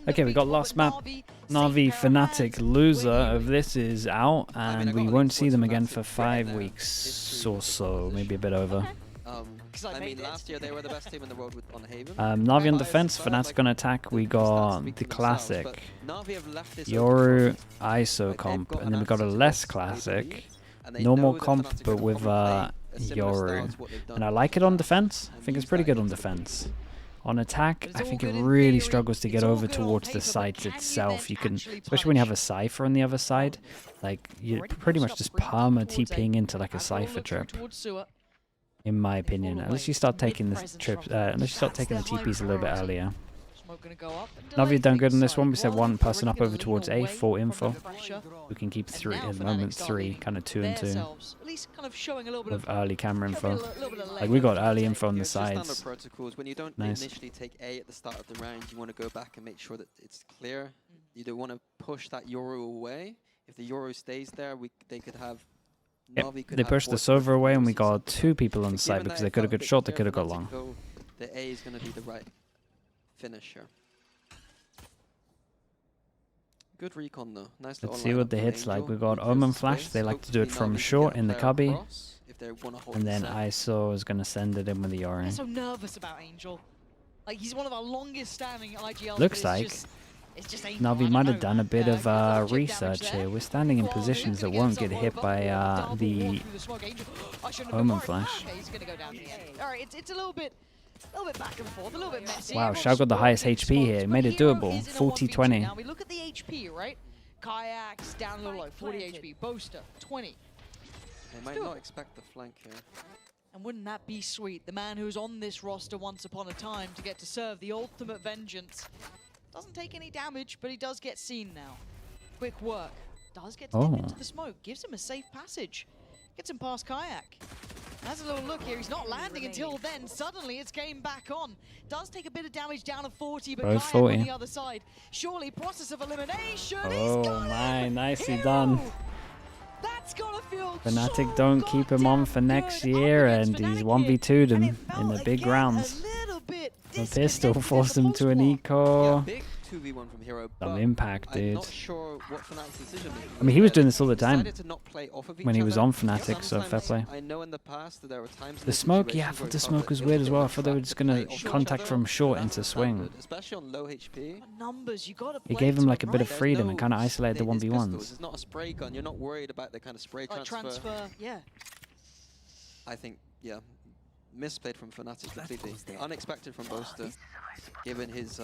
Okay, we got last map. Navi Fnatic, loser of this, is out, and we won't see them again for 5 weeks or so, maybe a bit over. I mean, last year they were the best team in the world on Haven. Navi on defense, Fnatic on attack. We got the classic Yoru ISO comp, and then we got a less classic normal comp, but with Yoru. And I like it on defense. I think it's pretty good on defense. On attack, I think it really struggles to get over towards the site itself. You can, especially when you have a Cypher on the other side, like you're pretty much just perma TPing into like a Cypher trip. In my opinion, unless you start taking the trips, unless you start taking the TPs a little bit earlier. Navi done good on this one. We said one person up over towards A, 4 info. We can keep 3 at the moment, 3, kind of 2 and 2. With early camera info. Like we got early info on the sides. When you don't initially take A at the start of the round, you want to go back and make sure that it's clear. You don't want to push that Yoru away. If the Yoru stays there, they could have. Yep. They pushed the server away, and we got 2 people on the side because they could have got short, they could have got long. The A is going to be the right finish here. Good recon though. Nice. Let's see what the hit's like. We got Omen Flash. They like to do it from short in the cubby, and then ISO is going to send it in with the Yoru. I'm so nervous about Angel. Like he's one of our longest standing IGLs. Looks like Navi might have done a bit of research here. We're standing in positions that won't get hit by the Omen Flash. Alright, it's a little bit back and forth, a little bit messy. Wow, Shao got the highest HP here. Made it doable. 40-20. Now we look at the HP, right? Kayaks down a little low, 40 HP. Boaster, 20. They might not expect the flank here. And wouldn't that be sweet? The man who's on this roster once upon a time to get to serve the ultimate vengeance. Doesn't take any damage, but he does get seen now. Quick work. Does get to dip into the smoke. Gives him a safe passage. Gets him past Kayak. Has a little look here. He's not landing until then. Suddenly, it's game back on. Does take a bit of damage down to 40, but Kayak 40. on the other side. Surely, process of elimination. Oh my, nicely done. That's gotta feel Fnatic so don't keep him on for next year, and he's 1v2'd him in the big rounds. The pistol forced him to an eco. Yeah, 2v1 from Hero, Some impact, dude. I'm not sure what Fnatic's decision making. I mean, he was doing this all the time Of when he was on Fnatic, so fair play. I know in the past that there were times the smoke, yeah, I thought the smoke was weird as well. I thought they were just gonna contact from short into swing. Especially on low HP. Numbers, you gotta It gave him like a bit of freedom and kind of isolated the 1v1s. It's not a spray gun. You're not worried about the kind of spray transfer. Yeah. I think, yeah. Misplayed from Fnatic completely. Unexpected from Boaster, given his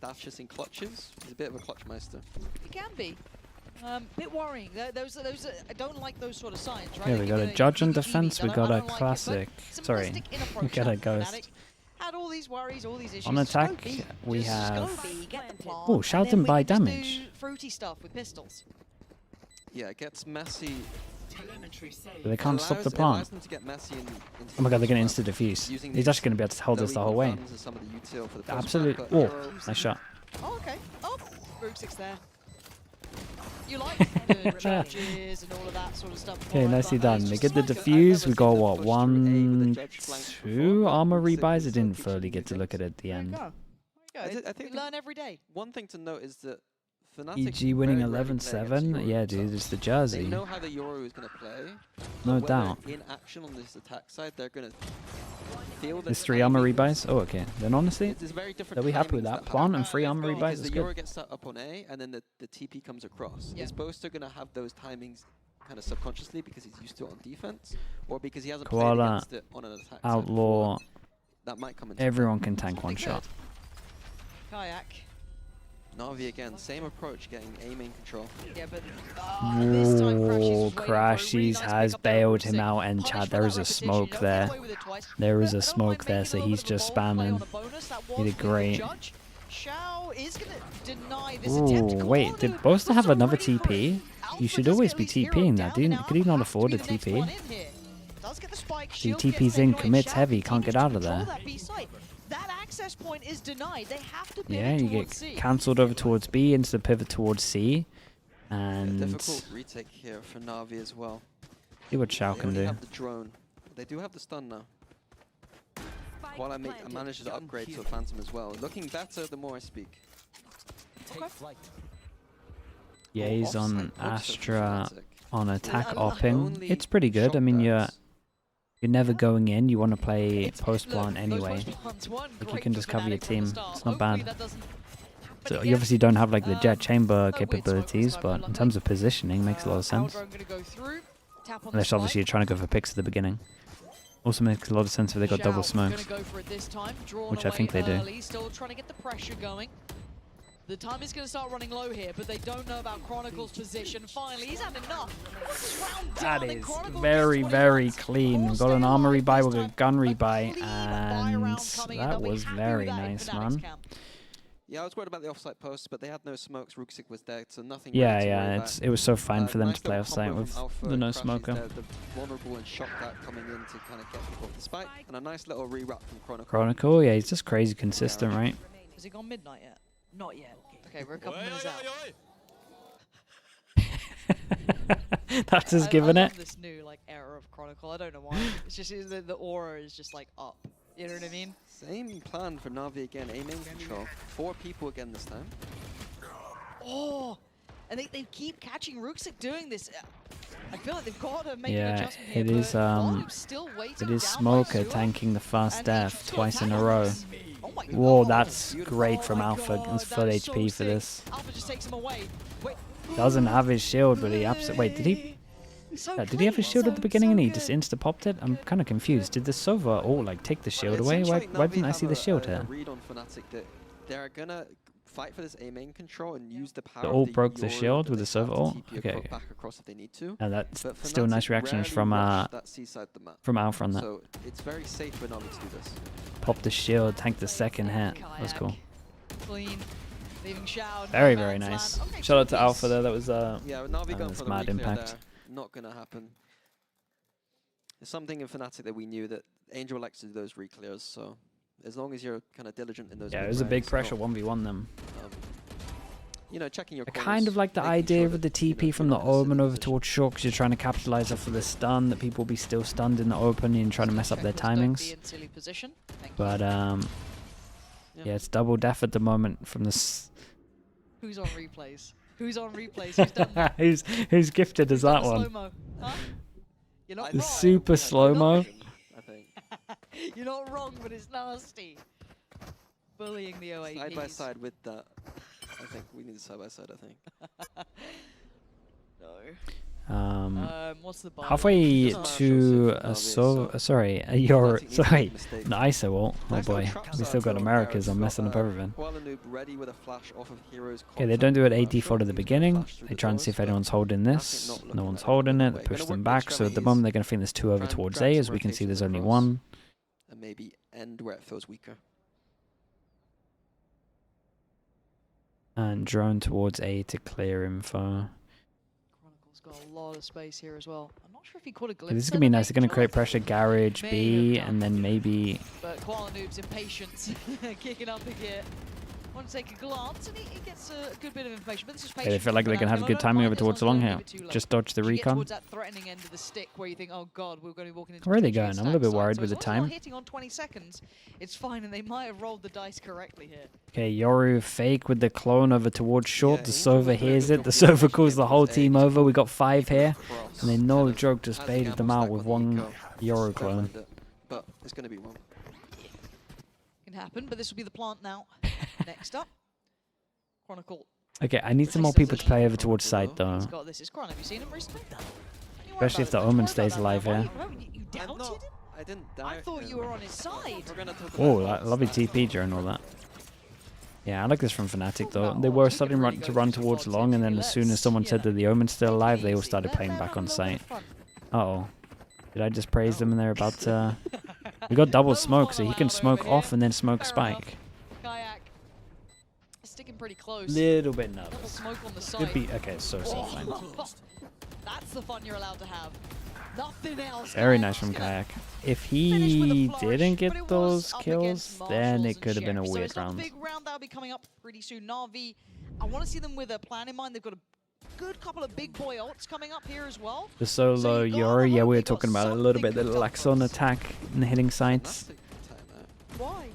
stashes in clutches. He's a bit of a clutch meister. He can be. Bit worrying. Those I don't like those sort of signs, right? Yeah, we got a judge on defense. We got a classic. Sorry, we got a ghost. Had all these worries, all these issues. On attack, we have. Oh, shout and buy damage. Fruity stuff with pistols. Yeah, it gets messy. But they can't stop the plant. Oh my god, they're going to insta-defuse. He's actually going to be able to hold us the whole way. Absolute. Oh, nice shot. Oh, okay. Oh, Rogue 6 there. You like the charges and all of that sort of stuff. Okay, nicely done. They get the defuse. We got what, 1, 2 armor rebuys? I didn't fully get to look at it at the end. I think we learn every day. One thing to note is that Fnatic EG winning 11-7. Yeah, dude, it's the jersey. They know how the Yoru is going to play. No doubt. In action on this attack side, they're going to feel that. There's 3 armor rebuys. Oh, okay. Then honestly, they'll be happy with that. Plant and 3 armor rebuys is good. good. The Yoru gets set up on A, and then the TP comes across. Is Boaster going to have those timings kind of subconsciously because he's used to it on defense, or because he hasn't played against it on an attack Outlaw. side? That might come into Everyone can tank one shot. Kayak. Navi again, same approach, getting aiming control. Yeah, but oh, Crashies has bailed him out, and chat, there is a smoke there. There is a smoke there, so he's just spamming. He did great. Ooh, wait, did Boaster have another TP? You should always be TPing that. Could he not afford a TP? He TP's in, commits heavy, can't get out of there. That access point is denied. They have to pivot. Yeah, you get cancelled over towards B into the pivot towards C. And difficult retake here for Navi as well. See what Shao can do. They have the drone. They do have the stun now. while I manage to upgrade to a Phantom as well. Looking better the more I speak. Yeah, he's on Offside looks so Astra Fnatic. on attack Yeah, opping. only It's pretty good. I mean, you're shot never going in. You want to play post plant Look, anyway. those post-plants weren't Like you great can for just cover your Fnatic from the team. start. It's not Hopefully bad. that doesn't happen So you again. obviously don't have like the jet chamber No weird smoke capabilities, was but quite in terms of positioning, makes a lot of Power sense. drone gonna go through, tap on the Unless obviously spike. you're trying to go for picks at the beginning. Also makes a lot of sense if they got double Xiao smokes. gonna go for it this time, drawn Which I away think they do. early, still trying to get the pressure going. The time is going to start running low here, but they don't know about Chronicle's position. Finally, he's had enough. Round That down, and is Chronicle very, gets 20 very rounds. clean. We've got All an stay armor alive rebuy this with a time. gun A rebuy, clean buy and round coming in. that They'll be was happy very with that in nice, Fnatic's man. camp. Yeah, I was worried about the offsite post, but they had no smokes. Rooksik was dead, so nothing. Yeah, really to worry yeah, about. it was so fine for them Nice to play little offsite combo with from Alpha the no and Crashies smoker. there, the vulnerable and shock that coming in to kind of get people off the spike, and a nice little rewrap from Chronicle. Chronicle, yeah, he's just crazy consistent, right? Has he gone midnight yet? Not yet. Okay, we're a couple minutes out. That's just I giving love it. this new like era of Chronicle. I don't know why. It's just the aura is just like up. You know what I mean? Same plan for Navi again, aiming control. 4 people again this time. Oh, and they keep catching Rooksik doing this. I feel like they've got to make an Yeah, adjustment here. it is but Volume's still waiting it is down by Smoker Sewer, tanking the fast and death he's twice in a attacking row. this. Oh my Whoa, God. that's great Oh from my Alpha. God, That's that full is so HP for sick. this. Alpha just takes him away. Wait. Doesn't have his shield, but he absolutely. Wait, did he? So Did he have his clean, shield at the beginning and he good. just insta popped it? I'm kind of confused. Did the Sova all like take the shield away? Why didn't I see the shield here? Read on Fnatic that they're gonna fight for this A main control and use the power. They of all the broke the Yoru shield that with they the have Sova to ult? TP Okay. back across if they need to. And that's But still nice Fnatic reactions rarely rush from that seaside the map. Alpha on that. So it's very safe for Navi to do this. Pop the shield, tank the second hit. That's cool. Clean. Leaving Xiao, Very, no very man's nice. land. Okay, Shout out to two-piece. Alpha there. That was Yeah, Navi going that's for the mad reclear impact. there. Not gonna happen. There's something in Fnatic that we knew that Angel likes to do those reclears, so as long as you're kind of diligent in those. Yeah, it mid was a big rounds, pressure not, 1v1 them. you know, checking your I corners, kind of like the making idea sure of that, the you know, TP from you're the not in a Omen sitting over position. towards short because you're trying to capitalize off of the stun, that people will be still stunned in the open and trying to mess up their Checkers don't be timings. in silly position. Thank you. But yeah, it's double death at the moment from the. Who's on replays? Who's on replays? Who's done that? who's gifted as that one? Slow-mo? Huh? You're not The wrong. super slow-mo. I think You're not wrong, but it's nasty. Bullying the OAPs. side by side with that. I think we need side by side. I think. No. What's the buy Halfway rate? to Marshall a Silver, so sorry, your Fnatic needs to make sorry, a mistake. an ISO ult. Oh Nice little boy, trap we side still got from Americas. I'm Garrett's messing got, up everything. Kuala Noob ready with a flash off of Heroes. Okay, they don't do it AD Marshall, forward at the he's gonna beginning. flash through They the try and see doors, if but anyone's holding Fnatic this. not No looking one's at holding that it. They way. push Gonna them work back. So at the extremities, moment they're going to think there's 2 over try and towards grab A, some as we can see rotations there's only across. 1. And maybe end where it feels weaker. And drone towards A to clear info. Chronicle's got a lot of space here as well. I'm not sure if he caught a glimpse. Okay, this is of going to be the nice. They're going to main create choice, pressure garage May B have and then maybe. But Kuala Noob's impatience kicking up again. Want to take a glance, and he gets a good bit of information. But this is Okay, patience. they feel like they can have good timing over towards the long here. Just dodge the You get recon. towards that threatening end of the stick where you think, oh god, we're going to be walking into Where are they potentially going? I'm a little stack bit worried side. with So the as long as time. they're hitting on 20 seconds, it's fine, and they might have rolled the dice correctly here. Okay, Yoru fake with the clone over towards short. Yeah, The Angel Sova was hears very it. The good for Sova calls the whole team over. We got 5 here. Cross, And they no kind of joke just has the baited them gamble out stack with on the one eco. Yoru Don't clone. mind it, but it's going to be one. Can happen, but this will be the plant now. Next up, Chronicle. Okay, I need some more people to play over towards side though. He's got this. Is Chron. Have you seen him recently? Especially if the Omen stays alive here. You doubted him? I didn't I doubt thought him. you were on his side. We're gonna talk Oh, about lovely that. TP during all that. Yeah, I like this from Fnatic though. They were starting to run towards long, and then as soon as someone said that the Omen's still alive, they all started playing back on site. Uh-oh. Did I just praise them and they're about to... We got double smoke, so he can smoke off and then smoke spike. Kayak sticking pretty close. Little bit Double nervous. smoke on the side. Could be... Okay, so fine. That's the fun you're allowed to have. Nothing else. Very Kayak. nice from Kayak. If Finished with a he flourish, didn't but get it was those up kills, against then Marshalls it could have been a and Sheriff. So weird it's not round. a big round that'll be coming up pretty soon. Navi, I want to see them with a plan in mind. They've got a good couple of big boy ults coming up here as well. The solo you gotta Yori, yeah, hope we they were got talking about it a little bit. The something cooked up Laxon for us. attack and the hitting sites. Fantastic Why?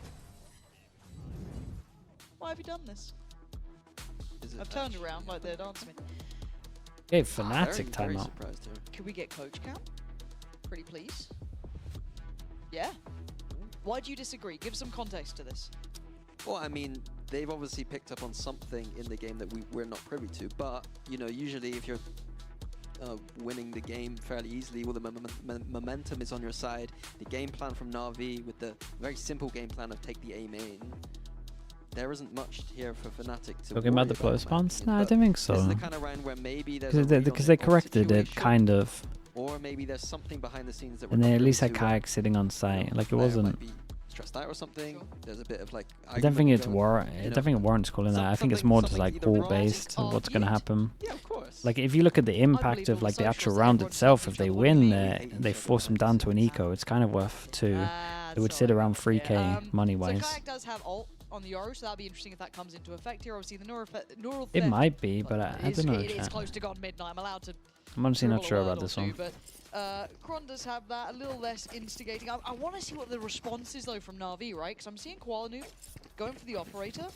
Why have you done this? I've turned around like they're dancing. Okay, Fnatic Very timeout. surprised here. Can we get coach cam? Pretty please. Yeah. Why do you disagree? Give some context to this. Well, I mean, they've obviously picked up on something in the game that we're not privy to. But, you know, usually if you're winning the game fairly easily, well, the momentum is on your side. The game plan from Navi with the very simple game plan of take the A main. There isn't much here for Fnatic to Talking about the flow spawns? No, I don't think so. This is the kind of round where maybe there's Because they corrected it, kind of. Or maybe there's something behind the scenes that we're And they not at least privy had to, where, kayak sitting on site. Like, it player wasn't... might be stressed out or something. There's a bit of like... I don't think it's I don't think it warrants calling that. I think it's more just like ball-based of what's going to happen. Yeah, of course. Like, if you look at the impact of like the actual round itself, if they win, they force them down to an eco. It's kind of worth 2. It would sit around 3k money-wise. So kayak does have ult on the Yoru, so that'll be interesting if that comes into effect here. Obviously, the neural It might be, but I don't know. It's close to gone midnight. I'm allowed to. I'm honestly not dribble a sure word about or this two, one. But Kron does have that, a little less instigating. I want to see what the response is, though, from Navi, right? Because I'm seeing Koalanu going for the operator.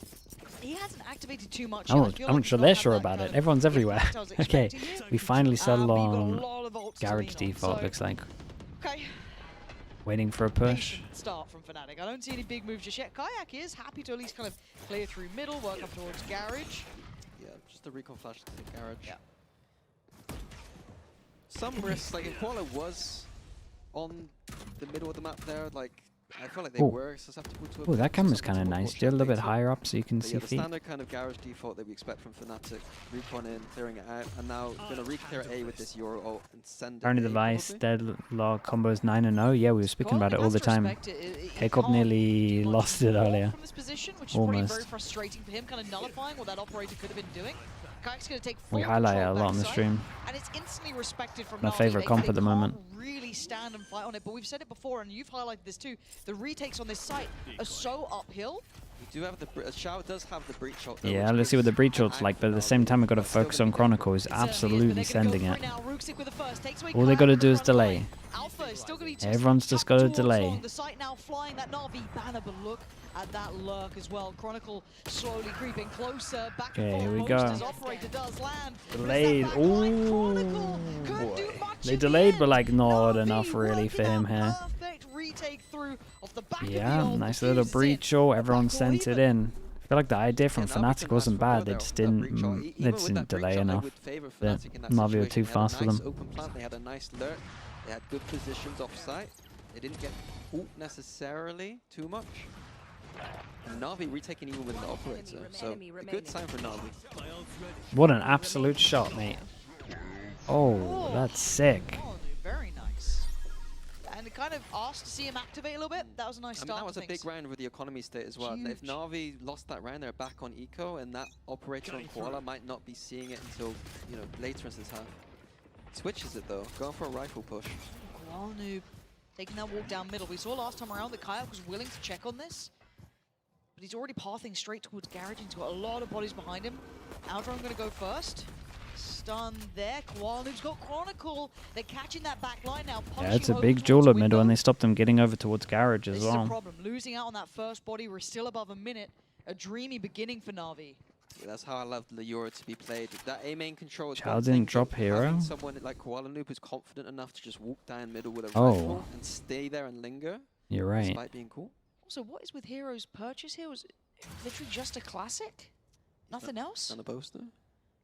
He hasn't activated too much. I'm not sure they're sure about it. Everyone's everywhere. Okay, we finally settled on Garage default, looks like. Okay. Waiting for a push. Start from Fnatic. I don't see any big moves just yet. Kayak is happy to at least kind of clear through middle, work up towards Garage. Yeah, just a recon flash to the Garage. Yeah. Some risks, like if Koala was on the middle of the map there, like I feel like they Ooh. were susceptible to it. Oh, that camera's kind of nice. Do a little bit higher up so you can see The feet. standard kind of Garage default that we expect from Fnatic, recon in, clearing it out, and now going to re-clear A with this Euro ult and send it Turn of A the Vice, probably. Deadlock combos 9-0. Yeah, we were speaking about it all the time. K-Cop nearly lost it earlier. From this position, which is Almost. probably very frustrating for him, kind of nullifying what that operator could have been doing. Kayak's going to take full We highlight it a control lot on the backside, stream. and it's instantly respected from My Navi. favorite comp They at the moment. can't really stand and fight on it, but we've said it before, and you've highlighted this too. The retakes on this site are so uphill. We do have the Shao does have the breach ult. Though, Yeah, which let's see what the gives breach an ult's like, angle but at the now, same time we've got to but still focus gonna on be Chronicle, who's It certainly is, but absolutely they're gonna go sending for it. now. Ruxic with the first, takes away All they Cloud got to from do the is front delay. line. Alpha is still gonna be Everyone's just got to towards delay. long. The site now flying that Navi banner, but look at that lurk as well. Chronicle slowly creeping closer. Back and Okay, forth. here we Most go. as operator does land. Delayed. But it's that back line. Chronicle Ooh, couldn't do boy. much They in the delayed, but end. like not Navi enough really for working him out here. Perfect retake through off the back of Yeah, the ult. nice The little fuse is in. breach ult. Everyone Back or sent it even. in. I feel like the idea from Yeah, Navi Fnatic can wasn't last bad. They forever just there, didn't, that breach ult. they Even just with didn't that breach delay ult, I enough. would favor Yeah, Fnatic in that Navi were situation. too They had fast a for nice them. open plant, they had a nice lurk, they had good positions off site. They didn't get ult necessarily too much. And Navi retaking even with the operator, so a good sign for Navi. What an absolute shot, mate. Oh, that's sick. Oh, very nice. And it kind of asked to see him activate a little bit. That was a nice I mean, start. that was to a things. big round with the economy state as well. And if Huge. Navi lost that round, they're back on eco, and that operator on Koala might not be seeing it until, you know, later in this half. Switches it though, going for a rifle push. Koalanu taking that walk down middle. We saw last time around that Kayak was willing to check on this, but he's already pathing straight towards Garage into a lot of bodies behind him. Aldron going to go first. Stun there. Koalanu's got Chronicle. They're catching that back line now. Yeah, it's a punishing big over duel towards at middle, and window. they stopped them getting over towards Garage as This is a well. problem. Losing out on that first body. We're still above a minute. A dreamy beginning for Navi. Yeah, that's how I love the Euro to be played. That A main control is Chow one didn't thing, drop but hero. having someone like Koala Noob who's confident enough to just walk down middle with a Oh. rifle and stay there and linger, You're right. despite being cool. Also, what is with Hero's purchase here? Was it literally just a classic? Nothing else? And a boaster.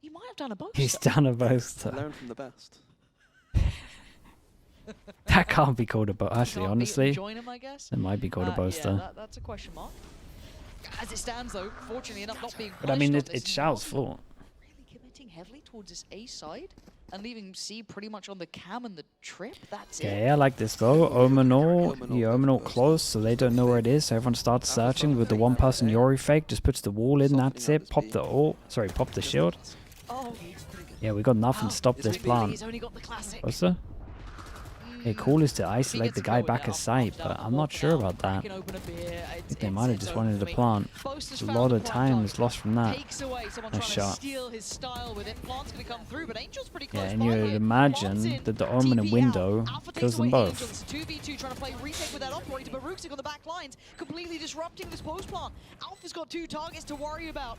He might have done a both. He's done a boaster. Learn from the best. That can't be called a boaster. Actually, honestly, Join him, I guess. it might be called a Yeah, boaster. that's a question mark. As it stands, though, fortunately enough, not being But I mean, punished on it's this, Shao's Navi fault. Really committing heavily towards this A side and leaving C pretty much on the cam and the trip. That's it. Okay, I like this though. Omenor, Omenor the goes Omenor first. close, so they don't know where it is. So everyone starts searching with the one-person Yori fake. Just puts the wall in. That's Softening up it. his Pop beat. the ult. Sorry, pop the shield. Oh, Yeah, we got nothing wow. to stop this He's plant. He's only got the classic. Boaster? Hey, cool is to isolate the guy back a site, but I'm not sure about that. They might have just wanted to plant. A lot of time is lost from that. Nice shot. Yeah, and you'd imagine that the Omen and Window kills them both. 2v2 trying to play retake with that operator, but Rooksik on the back lines, completely disrupting this post plant. Alpha's got 2 targets to worry about.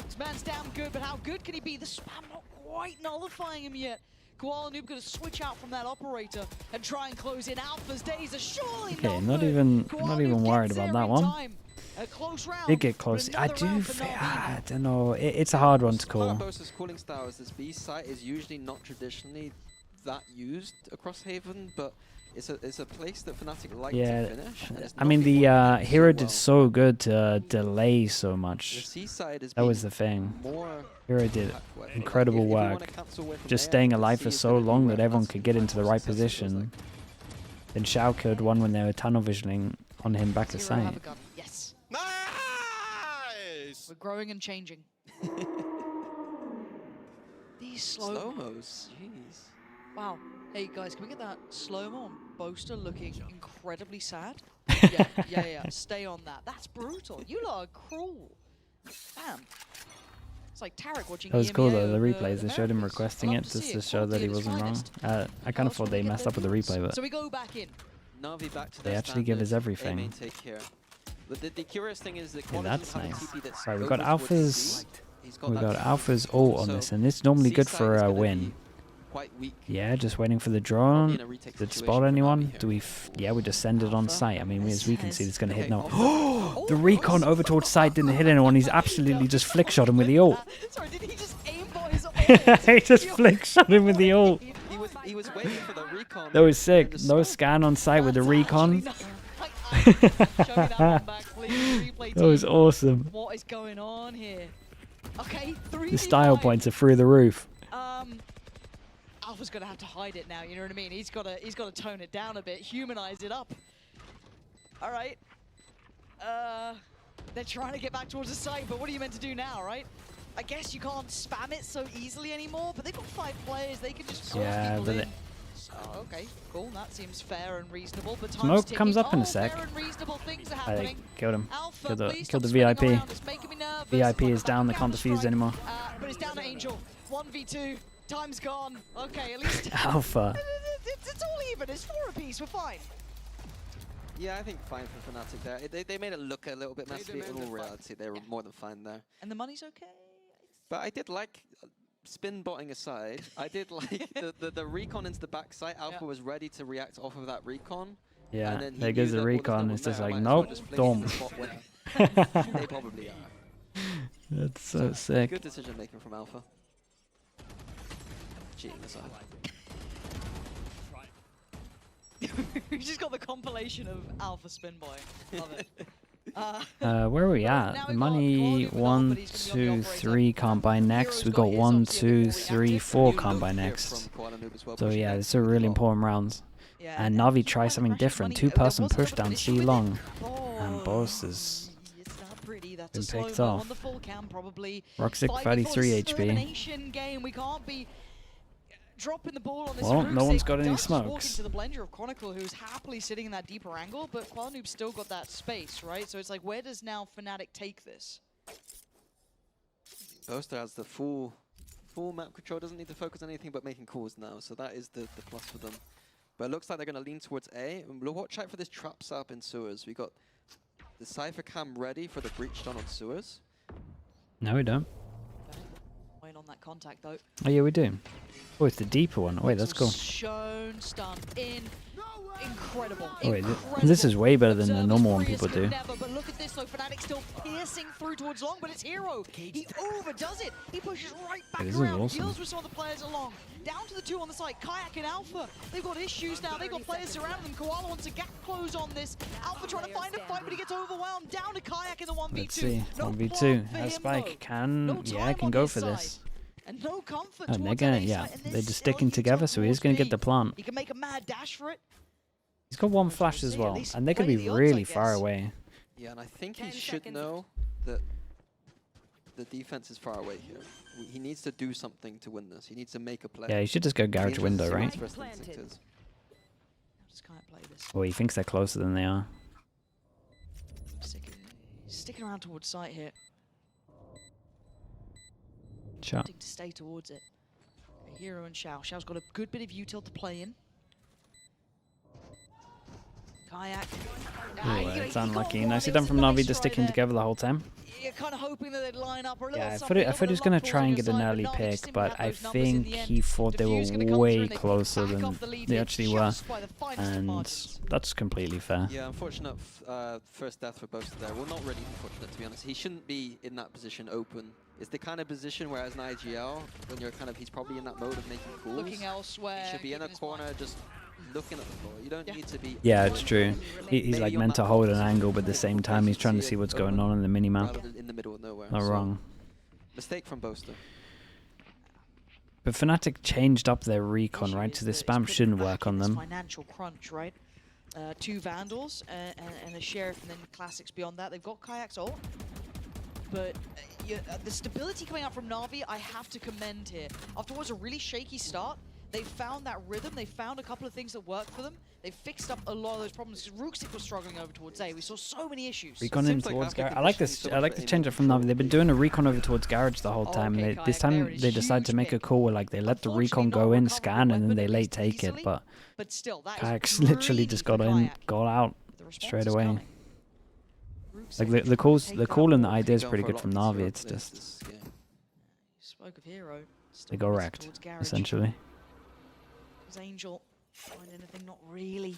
This man's damn good, but how good can he be? The spam not quite nullifying him yet. Koala Noob gonna switch out from that operator and try and close in. Alpha's days are surely not even worried about that one. Did get close. I don't know. It's a hard one to call. Bosa's cooling style is this B site is usually not traditionally that used across Haven, but it's a place that Fnatic like to finish. I mean, the hero did so good to delay so much. That was the thing. Hero did incredible work, just staying alive for so long that everyone could get into the right position. Then Shao killed one when they were tunnel visioning on him back to site. Yes. Nice! We're growing and changing. These slow-mos. Jeez. Wow. Hey guys, can we get that slow-mo on Boaster looking incredibly sad? Yeah. Stay on that. That's brutal. You lot are cruel. Damn. It's like Tarek watching. That was cool though, the replays. They showed him requesting it just to show that he wasn't wrong. I kind of thought they messed up with the replay, but so we go back in. Navi back to they actually give us everything. The curious thing is that that's nice. Right, we've got Alpha's ult on this, and it's normally good for a win. Yeah, just waiting for the drone. Did it spot anyone? Do we? Yeah, we just send it on site. I mean, as we can see, it's going to hit now. Oh, the recon over towards site didn't hit anyone. He's absolutely just flick shot him with the ult. Sorry, did he just aim for his ult? He just flick shot him with the ult. He was waiting for the recon. That was sick. No scan on site with the recon. That was awesome. What is going on here? Okay, the style points are through the roof. Alpha's gonna have to hide it now, you know what I mean? He's gotta tone it down a bit, humanize it up. Alright. They're trying to get back towards the site, but what are you meant to do now, right? I guess you can't spam it so easily anymore, but they've got 5 players, they can just force people in. Oh, okay, cool, that seems fair and reasonable, but time's smoke ticking. comes up in a sec. Fair and reasonable things are happening. Killed him. Alpha, killed the VIP. VIP is down, they can't defuse anymore. But it's down to Angel. 1v2. Time's gone. Okay, at least Alpha. It's all even. It's 4 apiece. We're fine. Yeah, I think fine for Fnatic there. They made it look a little bit messy. In all reality, they were more than fine there. And the money's okay. But I did like, spin botting aside, I did like the recon into the backside. Alpha was ready to react off of that recon. Yeah, and then there goes the recon. It's just like, nope, dumb. They probably are. That's so sick. Good decision making from Alpha. Cheating aside. We just got the compilation of Alpha Spin Boy. Love where it. are we at? The money 1, 2, 3 can't buy next. We got 1, 2, 3, 4 can't buy next. So yeah, it's a really important rounds. And Navi tries something different. 2-person push down C long. And Boss is been picked off. Roxic 33 HP. We can't be dropping the ball on this. Well, no one's got any smokes. Walk into the blender of Chronicle, who's happily sitting in that deeper angle, but Qualanoob's still got that space, right? So it's like, where does now Fnatic take this? Boaster has the full map control, doesn't need to focus on anything but making calls now, so that is the plus for them. But it looks like they're going to lean towards A. And watch out for this trap setup in sewers. We got the Cypher cam ready for the breach done on sewers. No, we don't. Wait on that contact though. Oh yeah, we do. Oh, it's the deeper one. Wait, that's cool. Shown stun in. Incredible. Oh, wait, this is way better than the normal one people do. But look at this though, Fnatic still piercing through towards long, but it's Hero. He overdoes it. He pushes right back around, awesome. deals with some of the players along. Down to the 2 on the side, Kayak and Alpha. They've got issues now. They've got players surrounding them. Koala wants a gap close on this. Alpha trying to find a fight, but he gets overwhelmed. Down to Kayak in the 1v2. Let's see. 1v2. That Spike can go for this. And no comfort oh, they're gonna, they're just sticking together, so he's gonna get the plant. He can make a mad dash for it. He's got 1 flash as well, and they're gonna be really far away. Yeah, and I think he should know that the defense is far away here. He needs to do something to win this. He needs to make a play. Yeah, he should just go garage window, right? does Kayak play this? Well, he thinks they're closer than they are. Sticking around towards site here. Sure. Wanting to stay towards it. Okay, Hero and Xiao. Xiao's got a good bit of util to play in. Kayak. Oh, it's unlucky. Nicely done from Navi to sticking together the whole time. You're kind of hoping that they'd line up or a little Yeah, I something. thought he was going to try and get an early pick, but I think he thought they were way closer than they actually were, and that's completely fair. Yeah, unfortunate first death for Boaster there. Well, not really unfortunate, to be honest. He shouldn't be in that position open. It's the kind of position where as an IGL, when you're kind of, he's probably in that mode of making calls. Looking elsewhere. He should be in a corner just looking at the floor. You don't need to be... Yeah, it's true. He's like meant to hold an angle, but at the same time he's trying to see what's going on in the minimap. In the middle of nowhere. Not wrong. Mistake from Boaster. But Fnatic changed up their recon, right? So the spam shouldn't work on them. Financial crunch, right? 2 Vandals and a Sheriff, and then Classics beyond that. They've got Kayak's ult. But the stability coming out from Navi, I have to commend here. After what was a really shaky start, they found that rhythm. They found a couple of things that worked for them. They fixed up a lot of those problems. Rooksik was struggling over towards A. We saw so many issues. Recon in towards Garage. I like this. I like the change up from Navi. They've been doing a recon over towards Garage the whole time. This time they decided to make a call where like they let the recon go in, scan, and then they late take it. But Kayak's literally just got in, got out straight away. Like the call and the idea is pretty good from Navi. It's just they go wrecked essentially. Angel find anything? Not really.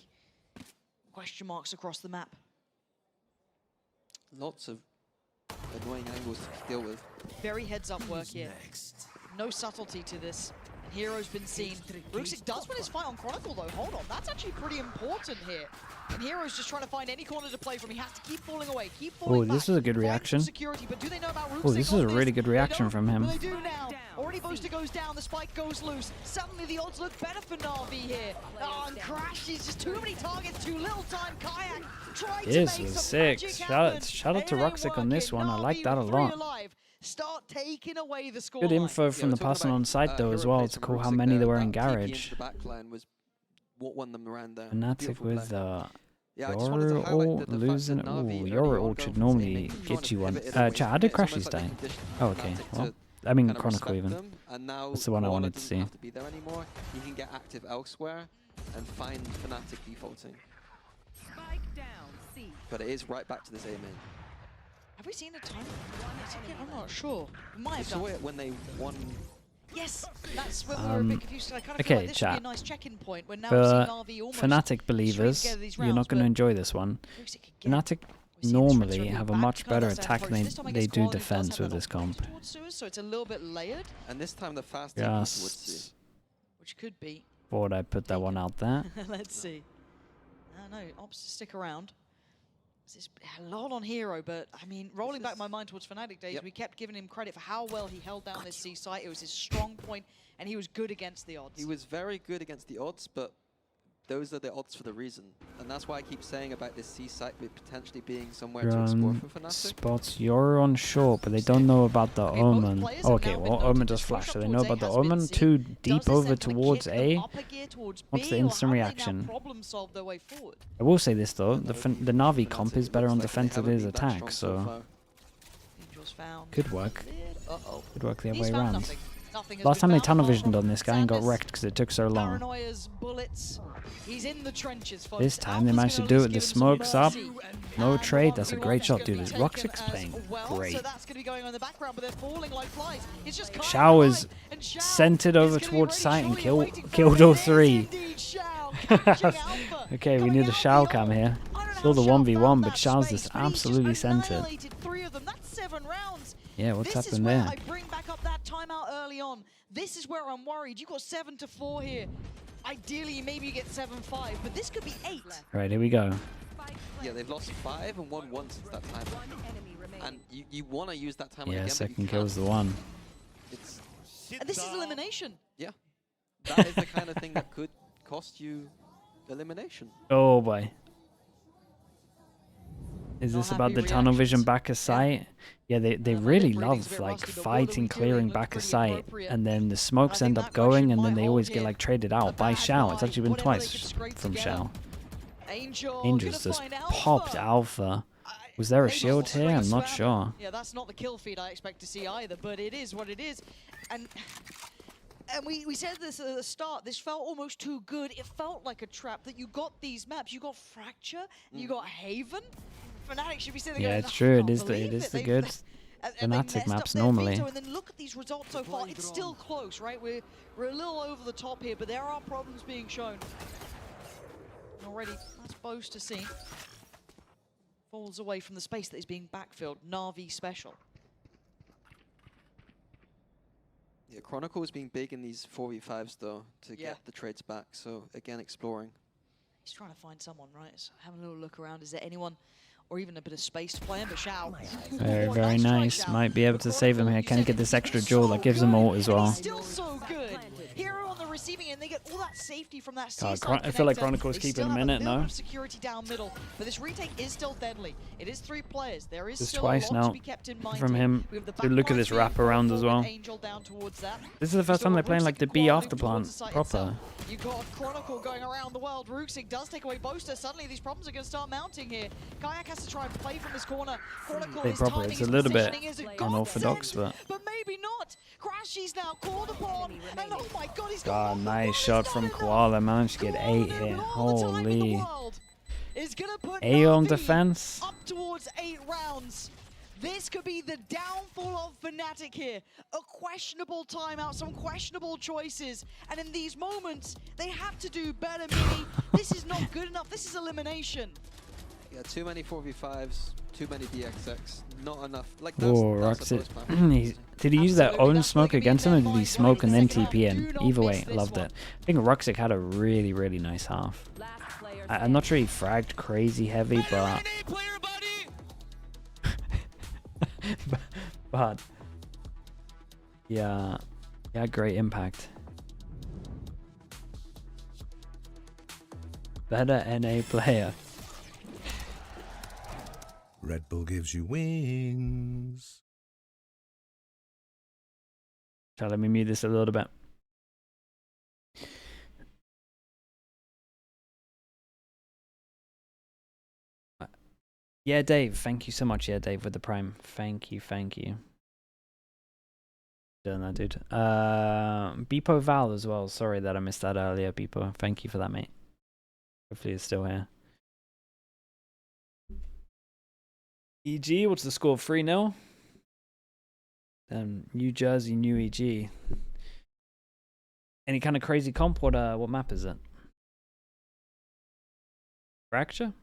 Question marks across the map. Lots of annoying angles to deal with. Very heads up work here. No subtlety to this. And Hero's been seen. Rooksik does win his fight on Chronicle though. Hold on, that's actually pretty important here. And Hero's just trying to find any corner to play from. He has to keep falling away, keep falling back. This is a good reaction. Security, but do they know about Rooksik? Oh, this is a really good reaction from him. They do now. Already Boaster goes down, the spike goes loose. Suddenly the odds look better for Navi here. Oh, and Crash is just too many targets, too little time. Kayak tried to make some sick. magic Shout out to Rooksik on this one. I like that a lot. Start taking away the score. Good info from the person on site though as well to call how many there were in Garage. What won them around there. Fnatic with Yoru ult losing. Ooh, Yoru ult should normally get you one. Chat, how did Crashes die? Oh, okay. Well, I mean Chronicle even. That's the one I wanted to see. Have to be there anymore. He can get active elsewhere and find Fnatic defaulting. But it is right back to this A main. Have we seen a time? I'm not sure. We might have done it when they won. Yes, that's when we were a bit confused. I kind of okay, feel like this chat. would be a nice check-in point when now Navi almost Fnatic believers, you're not going to enjoy this one. Fnatic normally have a much better attack than they do defense with this comp. So it's a little bit layered. And this time the fast which could be. Thought I'd put that one out there. Let's see. No, Ops to stick around. It's a lot on Hero, but I mean, rolling back my mind towards Fnatic days, we kept giving him credit for how well he held down this C site. It was his strong point, and he was good against the odds. He was very good against the odds, but those are the odds for the reason. And that's why I keep saying about this C site potentially being somewhere to explore for Fnatic. Spots you're on short, but they don't know about the Omen. Oh, okay, well, Omen does flash, so they know about the Omen. Too deep over towards A. What's the instant reaction? I will say this though, the Navi comp is better on defense than it is attack, so could work. Could work the other way around. Last time they tunnel visioned on this guy and got wrecked because it took so long. This time they managed to do it. The smoke's up. No trade. That's a great shot, dude. Rooksik playing great. Xiao was sent it over towards site and killed all 3. Okay, we need a Xiao cam here. Still the 1v1, but Xiao's just absolutely sent it. Yeah, what's happened there? I bring back up that timeout early on. This is where I'm worried. You got 7-4 here. Ideally, maybe you get 7-5, but this could be 8. Right, here we go. Yeah, they've lost 5 and won 1 since that time. And you want to use that time again. Yeah, second kill's the one. And this is elimination. Yeah, that is the kind of thing that could cost you elimination. Oh boy. Is Not this about happy the tunnel vision reactions. back of sight? Yeah, they Might really be breathing's a love bit like rusty, but what are fighting, we doing? clearing Looks back of pretty sight, appropriate. and then the And I smokes think end that up going, question and then might they hold always get here. like traded A out by bad Shao. It's buy, actually been whatever they could twice scrape from together. Shao. Angel Angel's gonna just find popped Alpha. Was there a Maybe shield straight here? I'm not swap. sure. Yeah, that's not the kill feed I expect to see either, but it is what it is. And we said this at the start, this felt almost too good. It felt like a trap that you got these maps. You got Fracture, you got Haven. Fnatic should be sitting there Yeah, going, it's "I true. can't It is the believe the They've- good and they Fnatic messed up maps their normally. veto, and then look at these results so far. It's still close, right? We're a little over the top here, but there are problems being shown. Already, that's Bose to see. Falls away from the space that is being backfilled. Navi special. Yeah, Chronicle is being big in these 4v5s though to Yeah. get the trades back. So again, exploring. He's trying to find someone, right? So having a little look around. Is there anyone, or even a bit of space to play in? But Shao. Very, Oh, very try, nice. Shao. Might be able to save him here. You Can he said get this extra so jewel that gives him good, ult as and well? he's still so good. Hero on the receiving end, they get all that safety from that God, C-side I feel like connector. Chronicle's They keeping still a have minute, little bit no? of security down middle, but this retake is still deadly. It is 3 players. There is There's still twice a lot now to be kept in mind from here. him. We have the Dude, look at back this line being wraparound fought as for well. with Angel down towards that. This is the first Still time they're got playing like the Rooksik B and after Quad plant towards the site proper. itself. You've got Chronicle going around the world. Rooksik does take away Boaster. Suddenly these problems are going to start mounting here. Kayak has to try and play from his corner. Chronicle, Big his proper. timing, It's his a little bit positioning is a unorthodox, godsend, but maybe not. Crashy's now called upon, and oh my god, he's got God, off the nice ball. shot It's from not enough. Koala. Managed to get 8 Koala, here. with all the time in the Holy. world, is gonna put Aeon Navi defense. up towards 8 rounds. This could be the downfall of Fnatic here. A questionable timeout, some questionable choices. And in these moments, they have to do better, Mini. This is not good enough. This is elimination. Yeah, too many 4v5s, too many BXX, not enough. Like Oh, that's the Roxit. most powerful. Did he use that Absolutely, own that's smoke gonna be against in him, or their did he mind smoke going and then into the second TP half. in? Do not Either miss way, this loved one. it. I think Roxic had a really, really nice half. I'm not sure he fragged crazy heavy, but... but... Yeah, great impact. Better NA player. Red Bull gives you wings. So let me mute this a little bit. Yeah, Dave. Thank you so much. Yeah, Dave with the Prime. Thank you. Doing that, dude. Beepo Val as well. Sorry that I missed that earlier, Beepo. Thank you for that, mate. Hopefully it's still here. EG, what's the score? 3-0? New Jersey, new EG. Any kind of crazy comp? What map is it? Fracture?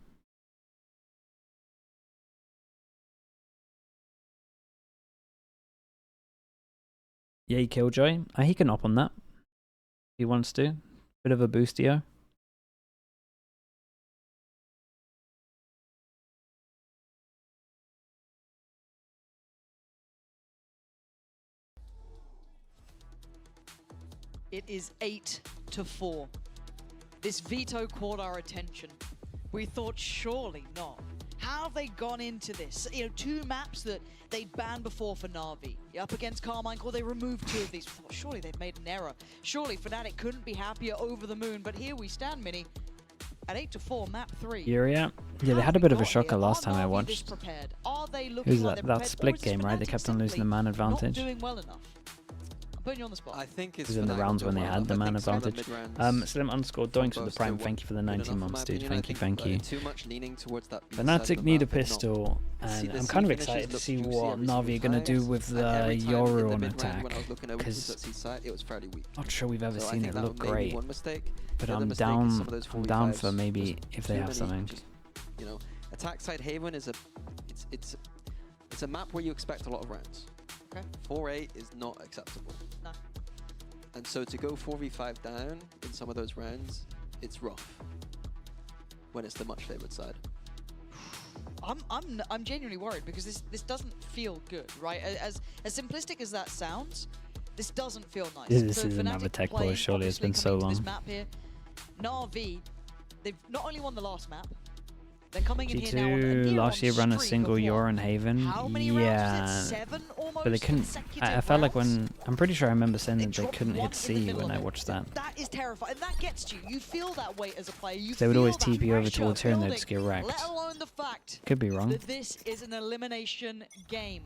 Yay, Killjoy. He can op on that. If he wants to. Bit of a boostio. It is 8-4. This veto caught our attention. We thought surely not. How have they gone into this? You know, 2 maps that they'd banned before for Navi. Up against Carmichael, they removed 2 of these. Surely they've made an error. Surely Fnatic couldn't be happier over the moon. But here we stand, Mini. At 8-4, map 3. Yeah, they had a bit of a shocker last time I watched. Are they It looking was like that they're prepared, split or is game, right? They Fnatic kept on losing the man simply advantage. Not doing well enough. I'm putting you on the spot. I think It it's was in the Fnatic rounds when they doing had well the enough. man I think some of the advantage. mid-rounds Slim underscore from doinks with the both Prime. still Thank you for the good 19 enough in months, my dude. opinion. I Thank you, think, thank you. Too much leaning towards that B side of the Fnatic need a map and not- pistol, See, and the I'm C kind of finishes excited to look see juicy what every Navi are single going to do time, with and the every time in Yoru the on mid-round attack. when I was looking over Because that C side, it was fairly weak. not sure we've ever So I seen think it that look may be great, one mistake. but The other I'm mistake is down. some of those I'm down 4v5s for maybe was if they too have many something. just, you know, attack side Haven is it's a map where you expect a lot of rounds. Okay. 4-8 is not acceptable. No. And so to go 4v5 down in some of those rounds, it's rough. When it's the much favored side. I'm genuinely worried because this doesn't feel good, right? As simplistic as that sounds, this doesn't feel nice. This For is another Fnatic tech playing, push, surely it's obviously been so coming to long. This map here, Navi, they've not only won the last map, They're coming in here now on a G2 near last year ran a streak single of what? Euro in Haven. How many rounds Yeah, was it? 7 almost but they couldn't. I consecutive felt like rounds? when I'm pretty sure I remember saying They that they dropped couldn't one hit in the C middle when of I it. watched that. That is terrifying. That gets to you. You feel that weight as a player. You They would always feel that TP over pressure towards her and they'd building, just get wrecked. Let alone the fact Could be wrong. that this is an elimination game.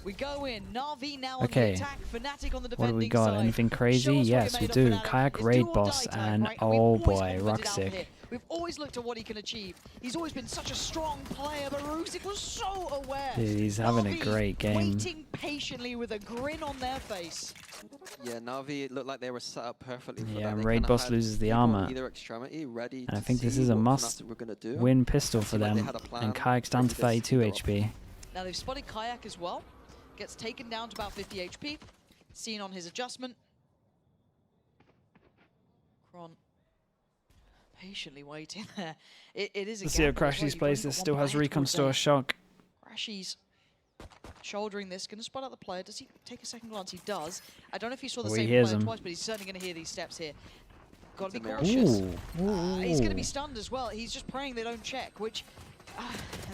We go in. Navi now on Okay. the attack. Fnatic on the defending What do we got? side. Anything crazy? Show us what Yes, you're we made do. of, Fnatic. Kayak It's raid do or boss die time, and right? We've oh always boy, commented out Ruxic. here. We've always looked at what he can achieve. He's always been such a strong player, but Ruxic was so aware. Dude, he's having a Navi great game. waiting patiently with a grin on their face. Yeah, Navi, it looked like they were set up perfectly for Yeah, that. and They raid kinda boss had loses the people on armor. either extremity ready And I to think this see is a what must Fnatic were gonna do. win pistol for Seemed like they them. had a plan, And Kayak's down to ready 32 to go. HP. Now they've spotted Kayak as well. Gets taken down to about 50 HP. Seen on his adjustment. Kron patiently waiting there. It is a Let's see how gamble as well. Crashies You've plays only this. got Still one has player recon towards store there. shock. Crashies shouldering this. Going to spot out the player. Does he take a second glance? He does. I don't know if he saw the Oh, he same hears player him. twice, but he's certainly going to hear these steps here. Got to be It's a miracle. cautious. Ooh. He's going to be stunned as well. He's just praying they don't check, which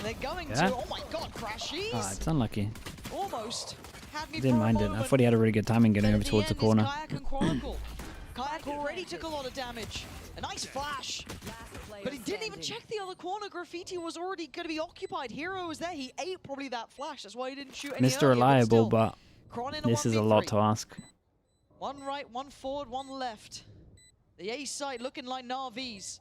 they're going Yeah. to. Oh my god, Crashies! Ah, it's unlucky. Almost had me Didn't for a mind it. I moment. thought he had a really good timing But getting at over the towards the end is corner. Kayak and Chronicle. Kayak already took a lot of damage. A nice flash. But he didn't even check the other corner. Graffiti was already going to be occupied. Hero was there. He ate probably that flash. That's why he didn't shoot any Mr. earlier, Reliable, still, but Kron in this is a lot 1v3. to ask. One right, one forward, one left. The A side looking like Navi's.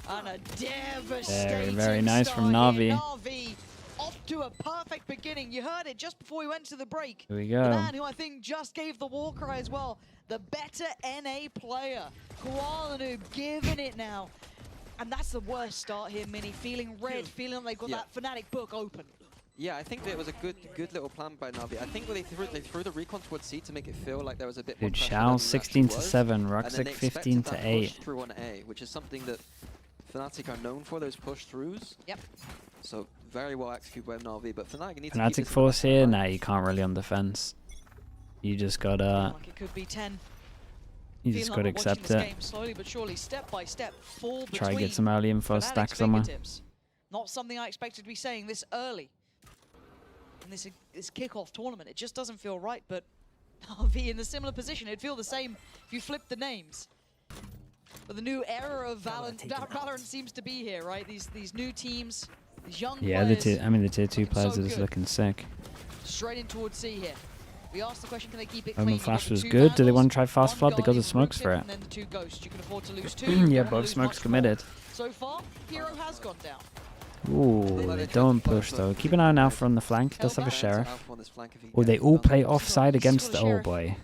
And a devastating very nice from start here. Navi. Navi off to a perfect beginning. You heard it just before we went to the break. Here we The go. man who I think just gave the war cry as well. The better NA player. Koalanoob giving it now. And that's the worst start here, Mini. Feeling red, feeling like they've got that Fnatic book open. Yeah, I think that it was a good little plan by Navi. I think they threw the recon towards C to make it feel like there was a bit more Dude, pressure Shao than 16 there to actually 7, was. And then Ruxic they 15 expected to that 8. push through on A, which is something that Fnatic are known for, those push throughs. Yep. So very well executed by Navi, but Fnatic needs to keep Fnatic this in the force back of here? their Nah, mind. you can't really on defense. You just gotta, Like it could be 10. you just gotta accept it. Game slowly but surely, step by step, fall Try to between get some early info Fnatic's stack somewhere. fingertips. Not something I expected to be saying this early in this kickoff tournament. It just doesn't feel right, but Navi in a similar position. It'd feel the same if you flipped the names. But the new era of Valorant seems to be here, right? These new teams, these young Yeah, the players. tier 2 looking players so are just good. looking sick. Straight in towards C here. We asked the question, can they keep it Omen clean? You've Flash got the was two good. Do they Vandals, want to try Fast one Flood? They got the Guardian smokes Rooted, for it. And then the two Ghosts. You can afford to lose 2. Yeah, You don't both lose smokes much committed. more. So far, Hero has gone down. Ooh, they don't push though. Keep an eye on Alpha on the flank. Does have a Sheriff. Oh, they all play offside against the old boy.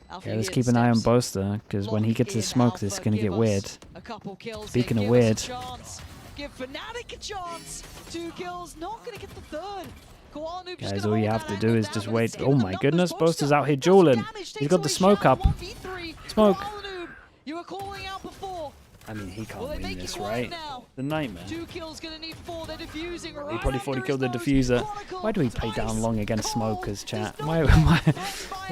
Alpha Yeah, let's here keep an eye on steps. Boaster, because when he gets his Lock smoke, this is in going to get Alpha, weird. give us a couple kills Speaking here, of give weird. us a chance. Give Fnatic a chance. 2 kills, not going to get the third. Koalanoob just Guys, gonna all you hold have that to do angle is down, just but wait. it's giving Oh them my numbers. goodness, Boaster's out here Does dueling. damage, He's takes got the away smoke Shao, up. 1v3. Smoke. Koalanoob, you were calling out before. I mean, he Will can't they win make it this, quiet right? now? The nightmare. 2 kills, gonna need 4. They're defusing right He probably thought he under killed the his nose. diffuser. Chronicle, Why do we play down ice long against cold. smokers, chat? There's Why, no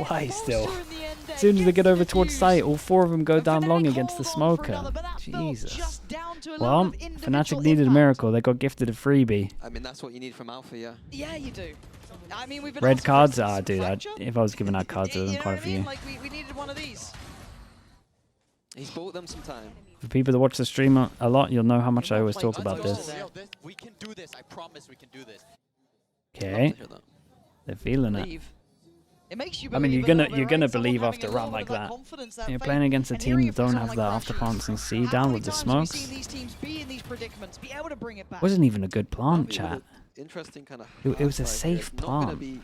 why Boaster still? in the end there As soon as they gets get the over towards defuse. site, all 4 of them go And down long Fnatic against the hold on for smoker. another, but that felt Jesus. just down to a Well, level of individual Fnatic needed a impact. miracle. They got gifted a freebie. I mean, that's what you need from Alpha, yeah. Yeah, you do. I mean, we've been Red asking for cards? instance, Ah, dude, Fracture. if I was giving out cards, it would You have know quite a what I mean? few. Like, we needed one of these. He's bought them some time. For people that watch the stream a lot, you'll know how much I always Play talk tons about of this. goals. We can do this. I promise we can do this. Love to Okay, hear that. they're feeling it. Believe. It makes you I mean, believe you're a gonna little bit, right? Someone believe having after a little run bit like of that. confidence, that You're faith. playing against a And team hearing that it from don't someone have the like after Crashies. plants and C How down many with the times have we seen smokes. these teams be in these predicaments, be able to bring it back? Wasn't even a good plant, Navi chat. with an interesting kind of. It was a half side here. safe Not going to plant. be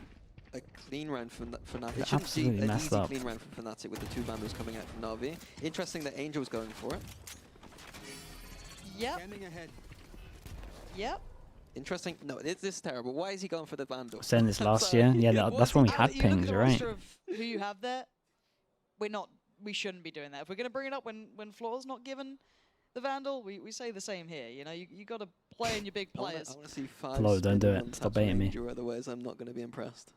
a clean round for Navi. They It shouldn't be absolutely an messed easy up. clean round for Fnatic with the 2 Vandals coming out from Navi. Interesting that Angel's going for it. Yep. Yep. Interesting. No, this is terrible. Why is he going for the Vandal? Saying this I'm last sorry. year, yeah, What that's is when he we had You look at pings, the right? roster of who you have there. We shouldn't be doing that. If we're going to bring it up when Floor's not given the Vandal, we say the same here. You know, you got to play in your big I players. want to see 5 Flo, don't do spinning it. on Stop taps baiting me. Ranger, otherwise I'm not going to be impressed.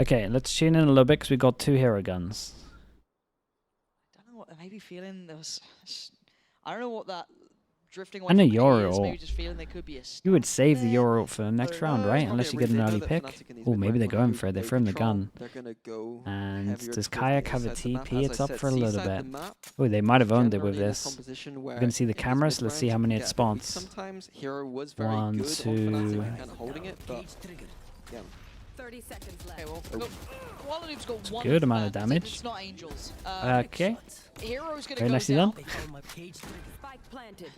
Okay, let's tune in a little bit because we got 2 hero guns. I don't know what I may be feeling. I don't know what that drifting away And a from Yoru players, maybe ult. just feeling there could be a You would save the there. Yoru ult for the next round, right? Unless you get an early pick. Oh, maybe they're going for it. They threw him the gun. And does Kayak have a TP? It's up for a little bit. Oh, they might have owned it with this. We're going to see the cameras. Let's see how many it spawns. Sometimes Hero was very 1, good 2. on Fnatic and kind of holding it, but yeah. 30 seconds Okay, left. well, Koala Noob's got one good amount of fan, damage. It's not Angels. Okay. Hero's gonna Very go nicely down. done. Spike planted.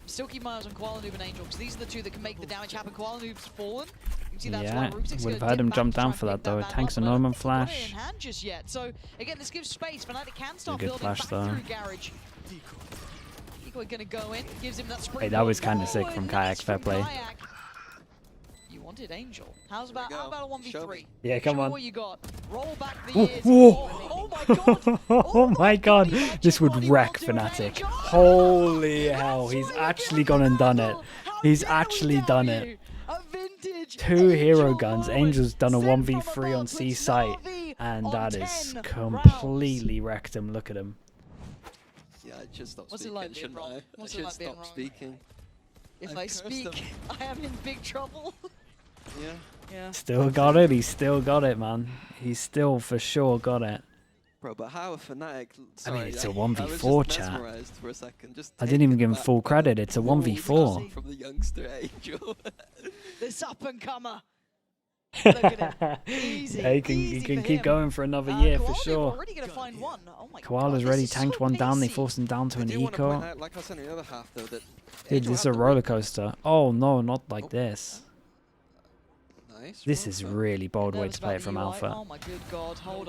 Still keep my eyes on Koala Noob and Angel, because these are the two that can make the damage happen. Koala Noob's fallen. You can see that's Yeah, why Rubik's would gonna have heard dip him back jump to try down and for pick that though. man Tanks up, and but I don't Norman think he's got it flash. in hand just yet. So again, this gives space. Fnatic can start good building flash back though. through Garage. Decoy gonna go in, gives him that sprint. Hey, that was ball. kinda sick Oh, from and Kayak, nice fair from play. Kayak. You wanted Angel. How about go. a 1v3? Show me. Yeah, come Show on. what you got. Roll back the Ooh, years. whoa. Oh my god. Oh my god, bloody this would bloody wreck well do an Fnatic. Angel. Holy That's hell, he's why we actually get gone and done it. Vandal. How He's dare we actually tell done you? it. A vintage 2 hero Angel guns. moment Angel's done a sent from 1v3 on above, C puts site, Navi and on that is 10 completely wrecked him. Look at him. Yeah, I just stopped What's it speaking, like being shouldn't wrong? I? What's I it should like being stop wrong? speaking. If I've I cursed speak, them. I am in big trouble. Yeah. Yeah. Still got it. He's still got it, man. He's still for sure got it. Bro, but how Fnatic? I mean, Sorry, it's a I was 1v4 just chat. mesmerized for a second. Just I didn't even give him taken full back by credit. the It's a balls 1v4. from the youngster Angel. This up and comer. Look at him. Easy. Yeah, he easy can for keep him. going for another year for Koala sure. already gonna find one. Oh my Koala's god, ready. this is Tanked so one down. They pacey. forced him down to I an do want to point eco. out, like I said in the other half, though, that Dude, Angel this is had a the roller read. coaster. Oh no, not like Oh. this. Nice. This roll, is but really bold way Nervous to play about it from the UI. Alpha. Oh my good god, hold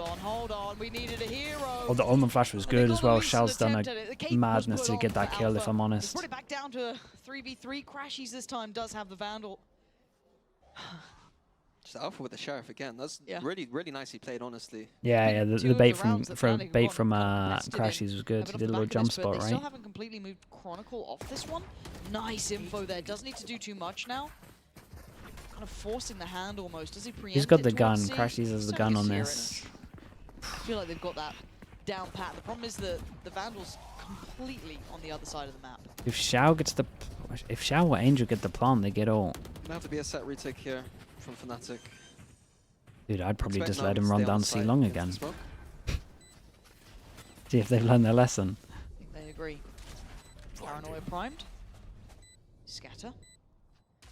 on. We needed a hero. Oh, the Omen flash was And they good got as well. at least an Shell's done attempt at it. The cape was madness put to on get that for kill, if Alpha. I'm He's honest. brought it back down to a 3v3. Crashies this time does have the Vandal. Just Alpha with the Sheriff again. That's Yeah. really, really nicely played, honestly. Yeah, yeah. Two The of bait the from rounds that Fnatic bait won from got nested in. Crashies was good. Have it He off did a the little back of jump this, but spot, they still right? haven't completely moved Chronicle off this one. Nice info there. Doesn't need to do too much now. Kind of forcing the hand almost. Does he preempt He's got it the gun. towards C? Crashies has the Still gun gets on here, this. I feel like they've got that down pat. The problem is that the Vandal's completely on the other side of the map. If Xiao gets the, if Xiao or Angel get the plant, they get all. Gonna have to be a set retake here from Fnatic. Dude, I'd probably Expect just let Navi him to run stay on down C site long against the again. smoke. See if they've learned their lesson. I think they agree. Paranoia primed. Scatter.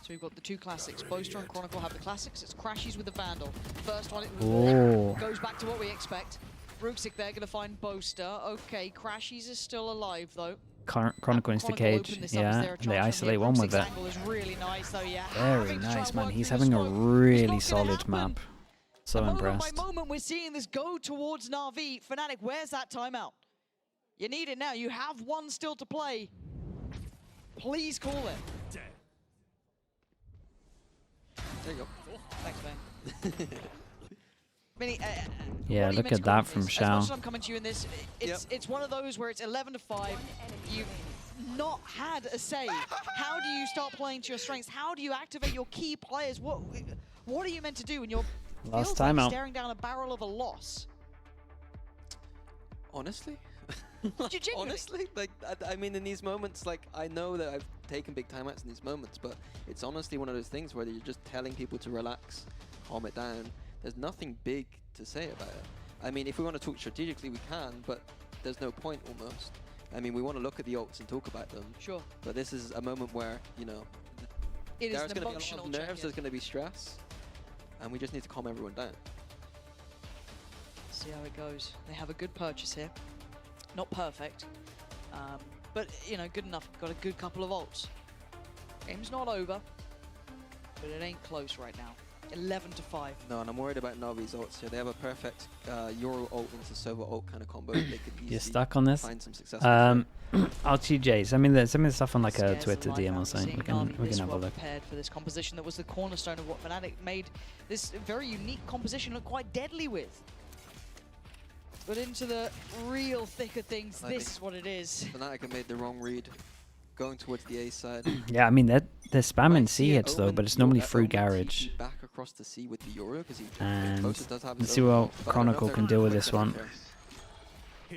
So we've got the two classics. Boaster and Chronicle have the classics. It's Crashies with the Vandal. First one, it Oh. goes back to what we expect. Rooksik there, gonna find Boaster. Okay, Crashies is still alive though. Chronicle into the Chronicle cage. opened this up. Is Yeah, there a they chance from isolate here? one with Rooksik's it. angle is really nice though, yeah. Very Having to try nice, and man. work He's through the having a smoke. really It's not gonna solid happen. map. So Moment impressed. by moment, we're seeing this go towards Navi. Fnatic, where's that timeout? You need it now. You have one still to play. Please call it. There you go. Thanks, man. Minnie, Yeah, what are you look meant to at call that this? from As much Xiao. as I'm coming to you in this, it's one of those where it's 11 to 5. You've not had a say. How do you start playing to your strengths? How do you activate your key players? What are you meant to do when you're Last feels like timeout. staring down a barrel of a loss? Honestly? Genuinely? Honestly? Like, I mean, in these moments, like, I know that I've taken big timeouts in these moments, but it's honestly one of those things where you're just telling people to relax, calm it down. There's nothing big to say about it. I mean, if we want to talk strategically, we can, but there's no point almost. I mean, we want to look at the ults and talk about them, Sure. but this is a moment where, you know, It is there's an going to be a emotional lot of nerves, check-in. there's going to be stress, and we just need to calm everyone down. See how it goes. They have a good purchase here. Not perfect, but you know, good enough. Got a good couple of ults. Game's not over, but it ain't close right now. 11 to 5. No, and I'm worried about Navi's ults here. They have a perfect Euro ult into Sova ult kind of combo. They could You easily stuck on this? find some success. RTJ. Send me the stuff on like a Scares the Twitter life DM out or of something. seeing We can Navi this have a well look. prepared for this composition that was the cornerstone of what Fnatic made this very unique composition look quite deadly with. But into the real thick of things, I this think is what it is. Fnatic have made the wrong read, going towards the A side. Yeah, I mean they're spamming Might C see it hits though, Omen- but it's normally Omen through TP garage. back across the sea with the Euro because he And Bosa does have let's his see own what ult, but I don't know Chronicle if can they're do with quick this enough one. here.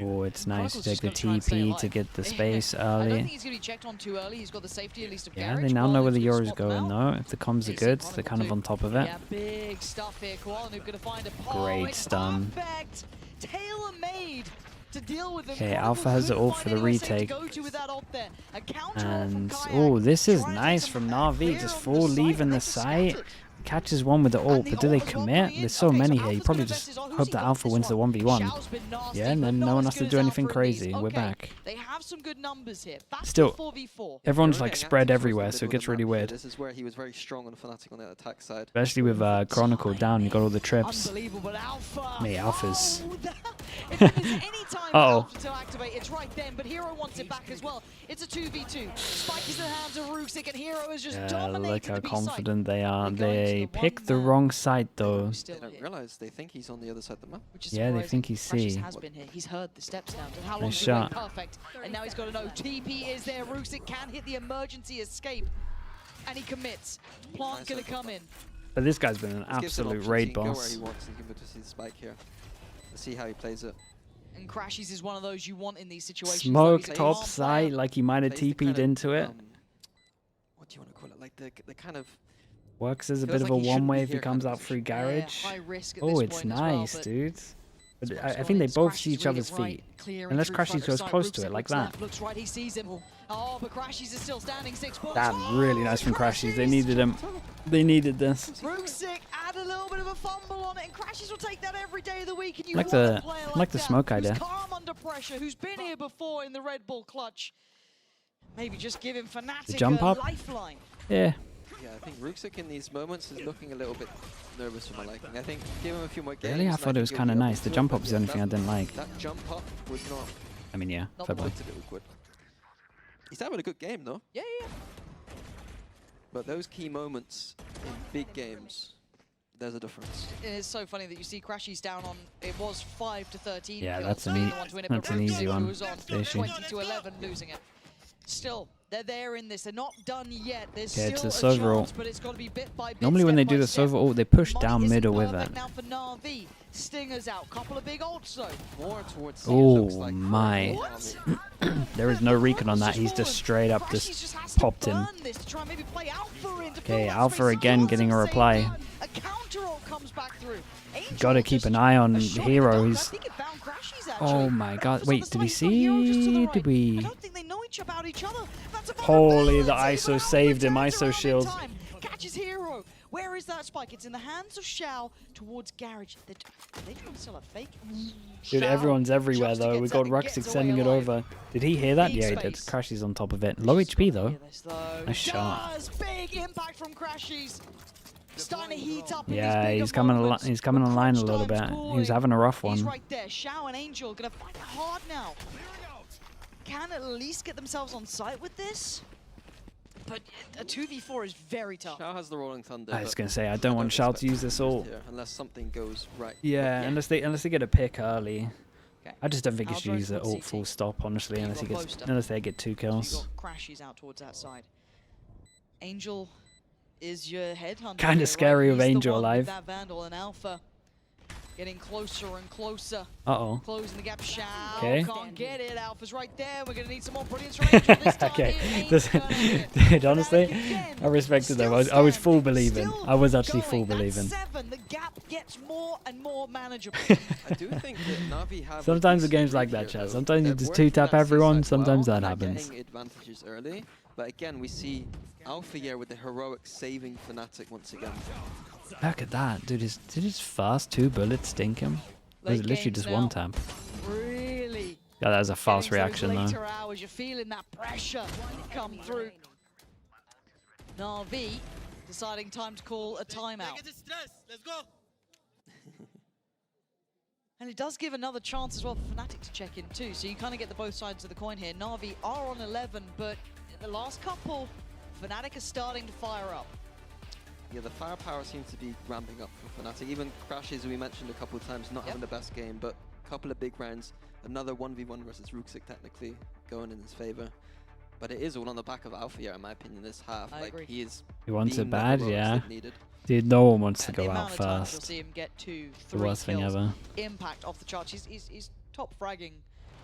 Oh, it's nice to Chronicle's take the just gonna try and stay TP alive. to get the Yeah. space I don't think early. he's going to be checked on too early. He's got the safety at least of Yeah, Garage. they now know where the Koala's gonna Yoru's swap them going out. though. If the comms are They see good, they're Chronicle kind of too. on top of it. Yeah, big stuff here. Koala going to find a Great it's stun. Perfect. Tailor-made to deal with them. Okay, Chronicle Alpha has the couldn't ult for find the anywhere safe to retake. go to with that ult there. A counter ult from And Kayak, oh, this is trying to nice take from them Navi. clear Just on full the site, leaving and the they just site. scattered. Catches one with the ult, And but the do they ult as well commit? coming in. There's so Okay, many so here. You Alpha's probably gonna just invest his ult. Who's hope he that got Alpha this wins the one? 1v1. Xiao's been nasty, Yeah, and but then not no one as has to good do as anything Alpha in these. crazy. We're Okay, back. They have some good numbers here. Back to Still, 4v4. everyone's They were like getting spread active towards the everywhere, so middle it of gets the really map here. weird. This is where he was very strong on Fnatic on the attack side. Especially with Chronicle down, you got all the trips. Unbelievable, but Alpha. Me, Alphas. Oh, if there's any time for Uh-oh. Alpha to activate, it's right then. But Hero wants it back as well. It's a 2v2. Spike is in the hands of Rooksick, and Hero is just Yeah, dominating look how the B side. confident they are. They're going to They the picked the one-man wrong side though. Who's still They don't here, realize they think he's on the other side of the map. which is Yeah, they surprising. think he's Precious C. has been here. He's heard the steps now. How long Nice does he wait? shot. Perfect. And now he's got to know TP is there. Rooksick can hit the emergency escape, and he commits. Plant gonna come in. But this guy's been an This gives him absolute options. raid He can go where boss. he wants. He can go to see the spike here. Let's see how he plays it. And Crashies is one of those you want in these situations. Smoke He's a top calm side, player. like he might have Plays the TP'd kind of, into it. What do you want to call it? Like the kind of Works as a feels bit of like a he shouldn't one-way be if he here comes kind out of through Yeah, garage. high risk at Oh, this it's point as well, nice, but dude. But Smoke's I gone think they in. both Crashies see each read other's it right, feet. clearing Unless through Crashies front of goes site. close to Rooksick it like looks that. left, looks right, he sees him. Oh, but Crashies is still standing 6 points. Damn, really nice from Crashies. They Crashies! needed him. They needed this. Rooksick add a little bit of a fumble on it, and Crashies will take that every day of the week. And you Like want the- a player like the that, smoke who's idea. calm under pressure, who's been here before in the Red Bull clutch. Maybe just give him Fnatic jump a up? lifeline. Yeah. Yeah, I think Rooksick in these moments is looking a little bit nervous for my liking. I think give him a few more games. Really? I and thought it think was he'll kind of be able nice. to The do jump it, up but was the only thing I didn't like. That jump up was not I mean, yeah. Not Fair the play. one. wanted it would. He's having a good game though. Yeah, yeah. But those key moments in big games, there's a difference. It is so funny that you see Crashies down on, it was 5-13. Yeah, kills, that's an being e- the one to win it, that's but an Rooksick, easy who one. was on Fishy. 20-11, losing it. Still, they're there in this. They're not done yet. There's Okay, it's still the a server ult. chance, but it's got to be bit by bit. Normally when step they by do the step. server ult, they push Money down isn't middle with perfect it. Now for Navi, Stinger's out. Couple of big ults though. More towards C, it Oh looks like. my. What? There is no recon on Cronicle that. He's fallen. just straight up Crashies just has to popped him. burn this to try and maybe play Alpha into Okay, full Alpha space. again Someone getting a save reply. that. A counter ult comes back through. Angel Gotta keep just an eye on a shot in the Hero. dark. He's- I think it found Crashies, actually. Oh my god. Alpha's on Wait, the did we side, he's got Hero just to the see? right. Did I we? don't think they know about each other. That's a Holy, the vulnerability, ISO but Alpha saved him. turns ISO around in shield. time. Catches Hero. Where is that spike? It's in the hands of Xiao towards Garage. Are they trying to sell a fake? Dude, Xiao everyone's everywhere just though. We gets got out- Ruxick gets sending it away alive. over. Did he hear that? Big Yeah, he did. space. Crashies on top of it. Low HP though. Hear this, though. Nice shot. Does. Big impact from Crashies. Starting to heat up. in Yeah, these bigger he's coming. moments. He's coming But online a crunch little time's bit. He was calling. having a rough He's one. right there. Xiao and Angel gonna find it hard now. Can at least get themselves on site with this. But a 2v4 is very tough. Xiao has the Rolling Thunder. I was but gonna say I don't want Shao to use this ult. here, unless something goes right. Yeah, unless they get a pick early. Okay. I just don't think he should Alvarez use the towards ult CT. full stop, honestly, You've unless he got gets Boaster. unless they get 2 So you kills. got Crashies out towards that side. Angel is your headhunter. Kinda here, scary right? with He's the Angel one with alive. That Vandal and Alpha getting closer and closer. Uh-oh. Closing the gap. Xiao Okay. can't get it. Alpha's right there. We're gonna need some more brilliance from Angel this time. Okay. Here, ain't This- gonna hit. Dude, honestly, Again, I respected them. still I was full standing, believing. still I was actually going. full That's believing. 7. The gap gets more and more manageable. I do think that Navi have. a Sometimes the decent game's like streak that, here, Chaz. though. Sometimes you They're just working 2-tap that everyone, C-side sometimes well, that and they're happens. getting advantages early, but again, we see Alpha here with the heroic saving Fnatic once again. Look at that, dude. Did his fast 2 bullets stink him? Or was it Late literally games just now. 1 tap? Really. Yeah, that was a fast Getting to those reaction though. later hours, you're feeling that pressure come through. Navi deciding time to call a timeout. Let's go. And it does give another chance as well for Fnatic to check in too. So you kind of get the both sides of the coin here. Navi are on 11, but in the last couple, Fnatic are starting to fire up. Yeah, the firepower seems to be ramping up for Fnatic. Even Crashes, we mentioned a couple of times, not Yep. having the best game, but a couple of big rounds. Another 1v1 versus Rooksick technically going in his favor. But it is all on the back of Alpha here, in my opinion, this half. I agree. He is He wants being it the bad, heroics yeah. they've needed. Dude, no one wants to And the go out amount of times you'll first. see him get 2, The 3 worst thing kills. ever. Impact off the charts. He's top fragging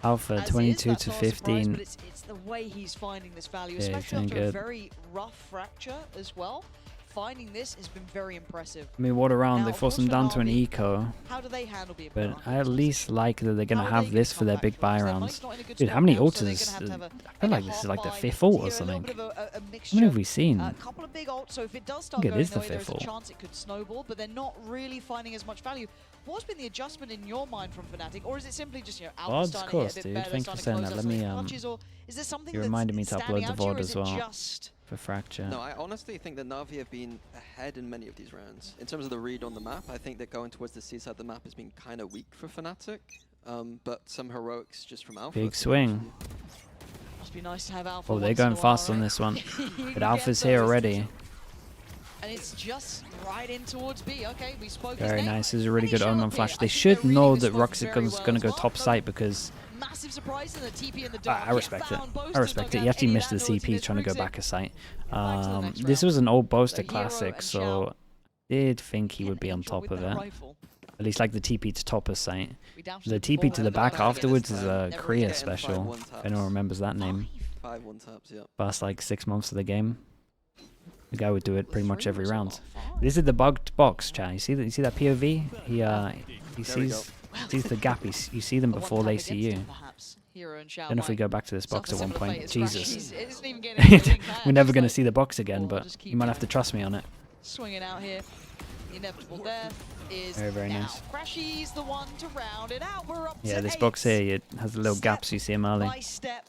Alpha As is, 22 that's to not a surprise, 15. but it's the way he's finding this value, Yeah, he's especially doing after a good. very rough fracture as well. Finding this has been very impressive. I mean, what a round. Now, They of forced course, him for down to an Navi, eco. How do they handle being But put I at least like that they're going to How are they have gonna this for come their back big from buy this? Their rounds. money's not in a good Dude, how spot many now, so they're ults? gonna have I feel maybe like a this is half like the buy 5th ult or here, a little something. bit of a How mixture. many have we seen? A couple of big ults, so if it does I start think it going is their the way, there's fifth a ult. chance it could snowball, but they're not really finding as much value. What's been the adjustment in your mind from Fnatic, or is it simply just, Alpha VODs, starting of to hit course, a bit dude. better, Thanks for starting to saying close that. out Let some me, clutches, or is there something you that's reminded me to standing upload the out to you, or VOD is as it well. just For Fracture. No, I honestly think that Navi have been ahead in many of these rounds. In terms of the read on the map, I think that going towards the C side of the map has been kind of weak for Fnatic. But some heroics just from Alpha. Big swing. Must be nice to have Alpha. Oh, they're once in a going while, fast on right? this one. You But Alpha's get here those. already. And it's just right in towards B. Okay, we spoke his Very name. nice. This is a really And he good showed Omen up flash. here. They I think should they're reading know this that smoke Roxic very is well going to as go well. top No site because massive surprise in the TP in the dark. I respect it. Found Boasters I respect don't it. have You actually any missed the of that naughtiness CP trying to go roots back in. a site. Back to the next This round. was an old So Boaster Hero classic, and so Shao. did think he Can would be on Angel top with of that it. rifle. At least like the TP to topper site. We down The to TP to the before. back Never afterwards this is time. a Never Korea again. special. 5-1 If anyone remembers that name. 5 1-taps, yeah. Past like 6 months of the game. The guy would do it pretty much Three every was a round. lot. Five. This is the bugged box, chat. You see that? You see that POV? He There we sees the gap. You see them A before one they tap see against you. him, perhaps. Hero and Shao Don't know if we might go back to this box suffer at one similar fate point. as Jesus. Crashies. It isn't even getting into the wing kayak, We're never just going to like, see the box again, we'll but just keep you might have to going. trust me on it. Swinging out here. The inevitable death is Very, very now. nice. Crashy's the one to round it out. We're up Yeah, to this 8. box here it has the little Step gaps. You see them early. By step,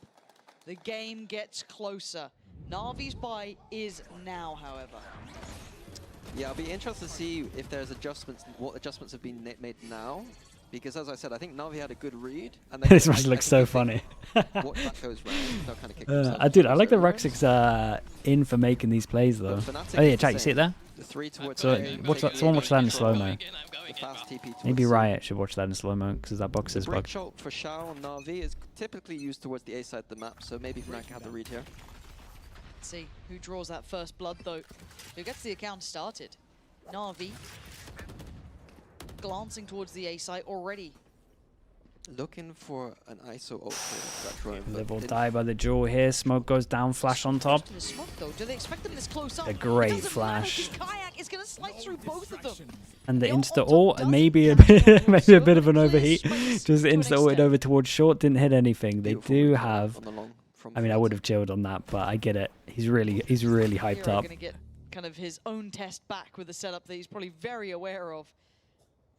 the game gets closer. Navi's buy is now, however. Yeah, I'll be interested to see if there's adjustments, what adjustments have been made now. Because as I said, I think Navi had a good read. And they This I- must I look think so they funny. think What that goes round, they'll kind of kick themselves Dude, I like the themselves Roxic's in for making these plays though. But Fnatic Oh yeah, is the chat, you see it same. there? The 3 towards So A, watch that, taking someone the watch that in control, slow mo. the fast TP towards Maybe C. Riot should watch that in slow mo because that box The is break bugged. shot for Shao and Navi is typically used towards the A side of the map, so maybe Fnatic can have the read here. Let's see who draws that first blood, though. Who gets the account started? Navi. Glancing towards the A site already. Looking for an ISO ult for that drone. but Live or didn't- die by the jewel here. Smoke goes down, flash on top. Close to the smoke, though. Do they expect them this close up? A great It doesn't flash. Matter, 'cause Kayak is going to slice through both of them. And the The ult insta on top ult, doesn't maybe a catch bit, on maybe a whatsoever, bit of an clears overheat. space Just to an insta ulted extent. over towards short, didn't hit anything. They Beautiful do read have. on the long from I mean, I Fnatic. would have chilled on that, but I get it. He's really hyped Hero up. going to get kind of his own test back with a setup that he's probably very aware of.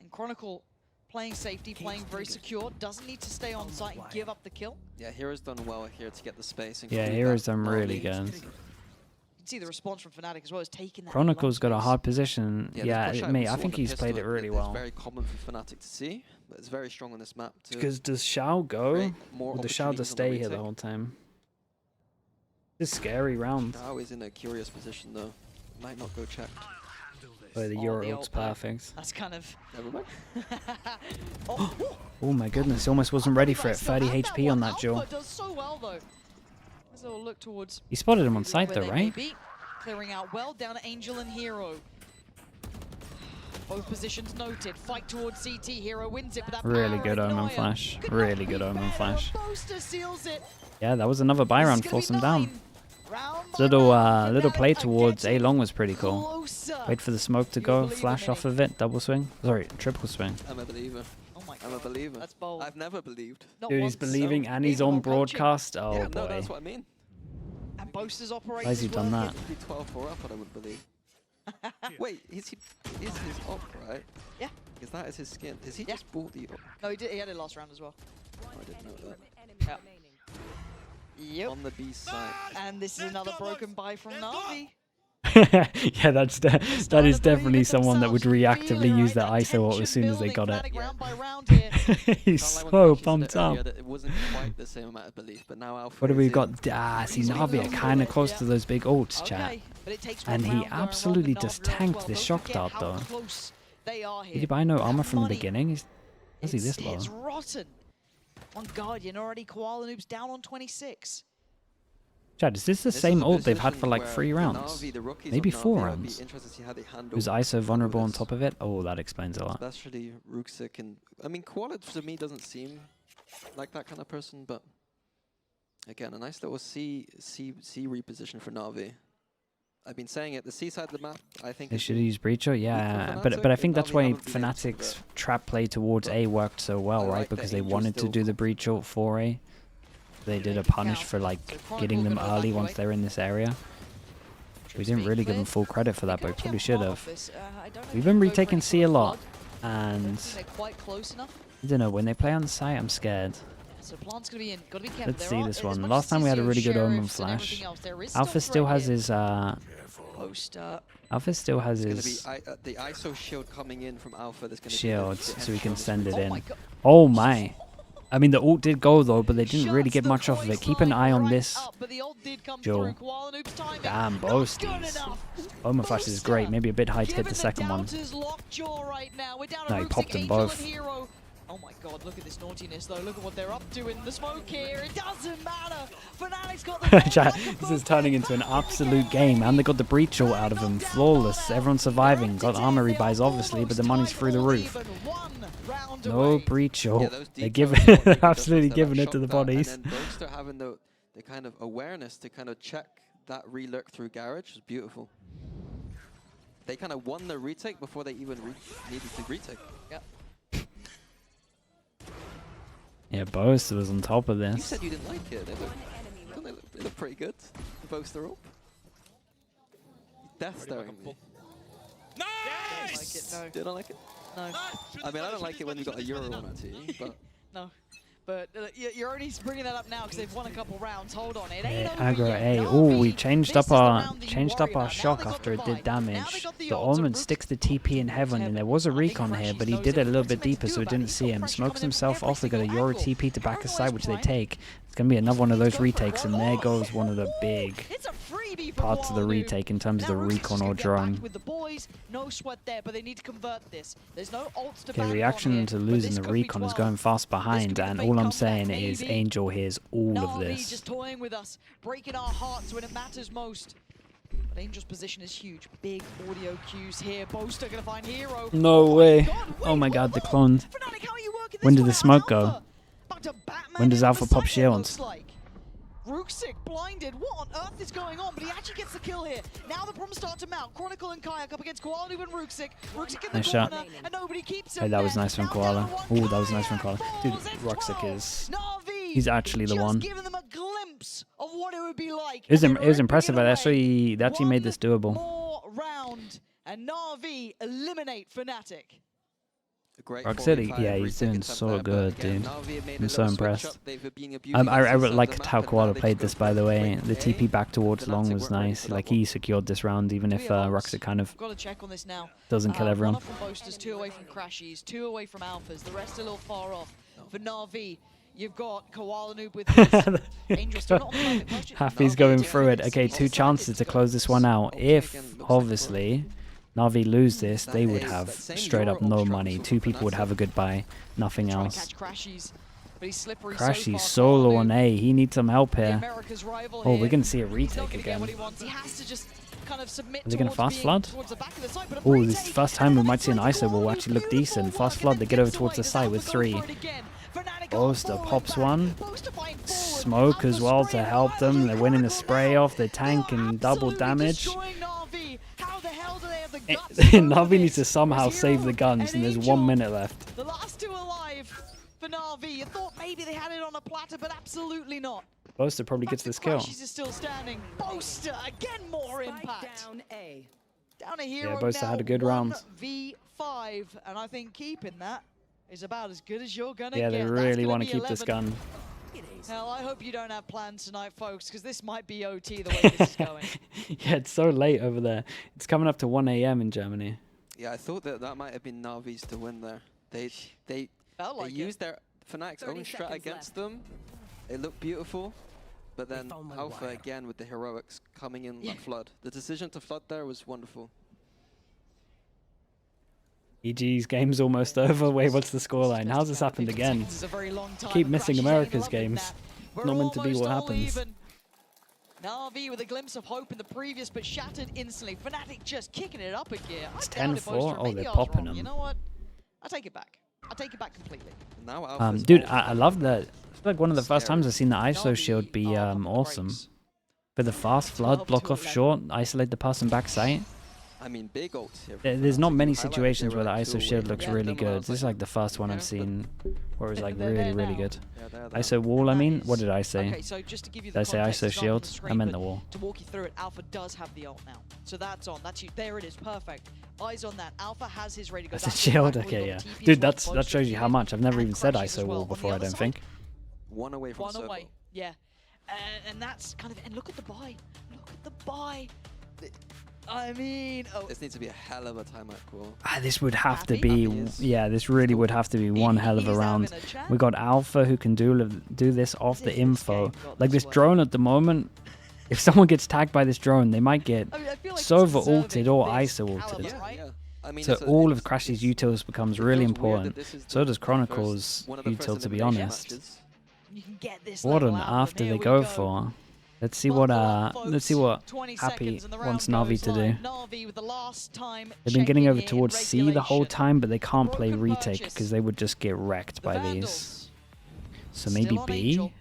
And Chronicle playing safety, playing very secure, doesn't need to stay on site and give up the kill. Yeah, Hero's done well here to get the space. And Yeah, complete Hero's that done really Navi. good. You can see the response from Fnatic as well as taking that. Chronicle's got a long hard position. this Yeah, push out mate, with I Sword think and he's pistol, played it really It's well. very common for Fnatic to see, but it's very strong on this map too. Because does Shao go? Create more Or does Shao just opportunities on the stay here the retake. whole time? It's a scary round. Shao is in a curious position though. Might not go check. Oh, the Oh, Euro the ult's ult there. perfect. That's kind of... Never mind. oh, Oh my goodness, he almost wasn't ready for it. Still 30 had HP on that Alpha duel. does so well though. Let's have a look towards He spotted him on site where though, they may right? be. Clearing out well down to Angel and Hero. Both positions noted. Fight towards CT. Hero wins it, but that Really power good Omen igniter flash. could Really not good be Omen better. flash. Boaster seals it. Yeah, that was another buy This is round, gonna force be him down. 9. Round by Little round, little Fnatic play are towards A getting long was pretty cool. closer. Wait for the smoke to You go, believe in flash me? off of it, double swing. Sorry, triple swing. I'm a believer. Oh my I'm a god. believer. That's bold. I've never believed. Not Dude, he's once. believing So, and he's even on coaching. broadcast. Oh yeah, no, boy. that's what I mean. And Boaster's operating. Why has he done that? If he'd be 12-4 up, I would believe. Wait, is his op, right? Yeah. Because that is his skin. Has he Yeah. just bought the op? No, he did. He had it last round as well. I didn't know that. Yeah. Yep. On the B side. And this is another broken buy from Navi. Yeah, that is definitely someone that would reactively use that ISO ult as soon as they got it. Round by round here. He's Felt like when so Crashy said pumped it earlier up. that it wasn't quite the same amount of belief, but now Alpha What have is we in. got? See, Navi are kind of close to those big ults, chat. Okay, but it takes one And he round going wrong absolutely and just Navi are tanked 12. this Don't shock forget dart, how though. close they are here. Did he buy no armor That from the money, beginning? How's he this low? It's rotten. One Guardian already, Koala Noob's down on 26. Chad, is this the This is same a ult they've had for position like where 3 the rounds? Navi, the rookies Maybe of 4 Navi, I'd be rounds. interested to see how they handle Was ISO vulnerable on this. top of it? Oh, that explains a lot. Especially Ruxic and I mean Koala to me doesn't seem like that kind of person, but again a nice little C reposition for Navi. I've been saying it, the C side of the map I think They is should use Breacher, yeah, but I Fnatic, think that's Navi why haven't been able to Fnatic's convert. trap play towards A worked so well, I right? like the Because they Angel wanted to still do the breach ult for A. They did a punish for like getting them early once they're in this area. We didn't really give them full credit for that, but we probably should have. We've been retaking C a lot, and I don't know, when they play on site, I'm scared. So Plant's gonna be in. Gotta be careful. Let's There see are- this as one. much Last as time we had a CCO, really good Omen sheriffs and flash. everything else, there is Alpha still still has threat his Post, Alpha still has It's his gonna be the ISO shield coming in from Alpha. There's gonna shields, be so we can send it oh my in. god. Oh my! I mean, the ult did go though, but they didn't really Shuts get the much off of it. Keep coin an eye on right this. up, but the ult did come Joel. through. Koala Noob's timing Damn, not good Boasties. enough. Omen flash is great. Maybe a bit high to hit the second one. Doubters lockjaw right now. We're down to No, he Ruxic, popped them Angel both. and Hero. Oh my god, look at this naughtiness though. Look at what they're up to in the smoke here. It doesn't matter. Fnatic's got the Chat, this is turning into an absolute game, and they got the breach ult out of them. Flawless. Everyone's surviving. Got armory buys, obviously, but the money's through the roof. No breach ult. They're giving, absolutely giving it to the bodies. And then Boaster having the kind of awareness to kind of check that relurk through Garage is beautiful. They kind of won the retake before they even needed to retake. Yep. Yeah, Boaster was on top of You this. said you didn't like it. They look pretty good. Boaster ult. Death staring me. Nice! Like it, Do you not like it? no, no, I mean, I don't like it when you got a Euro on our team, but no. But you're only bringing that up now because they've won a couple rounds. Hold on, it ain't Yeah, over aggro yet. A. Navi, Oh, we changed this up is the our round that you worry about. Now shock they got after the it did fight. Now they damage. got the The odds, and Omen Ruxic sticks the TP in heaven, and there was a recon here, but he did it a little bit deeper, so it didn't see him. Smokes himself off. They got a Euro TP to back his side, which they take. It's gonna be another one of those retakes, and there goes one of the big It's a freebie for parts of the Koala Noob. retake in terms of the Now Ruxic's recon gonna or get back drone. with the boys, no sweat there, but they need to convert this. There's no ults to Okay, bank reaction on here, to but losing this the could be recon is 12. going fast behind, the and fake all I'm comeback, saying is maybe. Angel hears all of Navi this. just toying with us, breaking our hearts when it matters most. But Angel's position is huge. Big audio cues here. Boaster gonna find Hero. No Oh way. my God, Oh my wait, god, the what? clone. Fnatic, how are you working When this did one the out? smoke go? Alpha about to Batman When does in on Alpha the pop side, it shields? looks like. Ruxic blinded. What on earth is going on? But he actually gets the kill here. Now the problems start to mount. Chronicle and Kayak up against Koala Noob and Ruxic. Ruxic in the Nice shot. corner, and nobody keeps him Hey, that was there. nice from Now Koala. down to one. Oh, that was nice from Koala. Kayak Dude, falls at Ruxic 12. is... Navi He's actually the just one. giving them a glimpse of what it would be like. It was, and they it was were impressive. ripping They actually made this doable. One more round, and Navi eliminate Fnatic. a great Rock City, 45 yeah, he's retake doing attempt so there, but good, again, dude. Navi have made I'm a so little switch impressed. up. They've been abusing I the C-side really of the liked map, how and now Koala they've played just this, got by the to way. break The A. TP back towards Fnatic long was weren't ready nice. for that Like, one. he secured this round, even if Ruxic kind of Got to check on this now. doesn't kill everyone. One off from Boasters, 2 away from Crashies, 2 away from Alphas. The rest a little far off. For Navi, you've got Koala Noob with his Angel still not on the perfect position. Happy's Navi going just through it. needs Okay, to 2 be chances to decided close this one out. Okay, If, again, looks like obviously, Navi lose this, they would is have that same straight up Euro no obstruction money. from 2 people would Fnatic. have a goodbye. Nothing Try and else. catch Crashies, but he's slippery Crashy so far. solo Koala on Noob, A. He needs some help the here. America's rival Oh, here. we're going to see a He's not retake gonna get again. what he wants. He has to just kind of submit Are they gonna towards fast being flood? towards the back of the site, but a Oh, this is retake, the first and time we then might see an through ISO will Koala actually Noob, look decent. beautiful Fast work, flood, and they then get over dips towards the away. site Does with Alpha go 3. for it again? Fnatic are Boaster falling pops back. one. Boaster fighting forward. Smoke as Alpha well to spraying help them. wildly. They're winning the Chronicle spray now. off. They're tanking They are double absolutely damage. destroying Navi. How the hell do they have the guts to go Navi for needs to this? somehow There's save Hero the guns, and there's Angel. 1 minute left. The last 2 alive for Navi. You thought maybe they had it on a platter, but absolutely not. Boaster probably gets this kill. Crashies is still standing. Boaster again, more impact. Down A. Down a Hero Boaster now, had a good round. 1v5, and I think keeping that is about as good as you're gonna Yeah, get. they That's really gonna want to be keep this 11. gun. Hell, I hope you don't have plans tonight, folks, because this might be OT the way this is going. Yeah, it's so late over there. It's coming up to 1 a.m. in Germany. Yeah, I thought that might have been Navi's to win there. They Felt like it. used their Fnatic's 30 own strat seconds against them. It looked beautiful, but then found my Alpha wire. again with the heroics coming in that flood. The decision to flood there was wonderful. EG's game's almost over. Wait, what's the scoreline? How's this happened 50 again? seconds is a very long time. Keep for missing Crashies. America's Loving games. that. We're Not meant to be almost what all happens. even. Navi with a glimpse of hope in the previous, but shattered instantly. Fnatic just kicking it up a gear. It's I doubt if 10-4. Ostra- Oh, maybe they're I was popping wrong. You them. know what? I take it back. I take it back completely. Now Alpha's Dude, all I love that. It's like one of the first times scary. I've seen the ISO Navi shield be are on the awesome. brakes. For the fast flood, 12 block to off 11. short, isolate the person backside. I mean, big ults here. There's not Fnatic. many You highlighted they situations were where the like ISO 2 shield away looks from really them, and I good. was This is like the first one I've seen where it was like They're really, there really now. good. Yeah, they're ISO wall, I And that mean? is- What did I say? Okay, so just to give you Did I the say context, ISO it's not on the shield? I screen, meant but the wall. to walk you through it, Alpha does have the ult now. So that's on. That's you. There it is. Perfect. Eyes on that. Alpha has his ready to go. That's a That's shield? back. We've Okay, got yeah. the TP as Dude, well, that both shows you how shooting much. I've never and even said crashes as ISO well. wall On the before, I other don't side, think. one away from One Servo. away. Yeah. And that's kind of... And look at the buy. Look at the buy. I mean... Oh, This needs to be a hell of a timeout call. This would have to Happy? be, Happy is yeah, this really would have to be one hell of a he's round. having a chat. We got Alpha who can do this off the This info. game got Like this this way. drone at the moment, if someone gets tagged by this drone, they might get I mean, I feel like it's Sova deserving ulted or this ISO caliber, ulted. Yeah, right? yeah. I mean, So it's a- all it's- of Crash's it's- utils becomes it really feels weird that important. this is So the does Chronicle's one of the first util, to be elimination honest. matches. You can get this What level an out of them. after Here they we go for. Let's see what let's see what 20 Happy seconds and the round wants Navi goes to do. live. Navi with the last time They've been getting check-in over here in towards C the whole regulation. time, but they can't play Broken retake purchase. because they would just get wrecked The by these. Vandals So still maybe on B? Angel.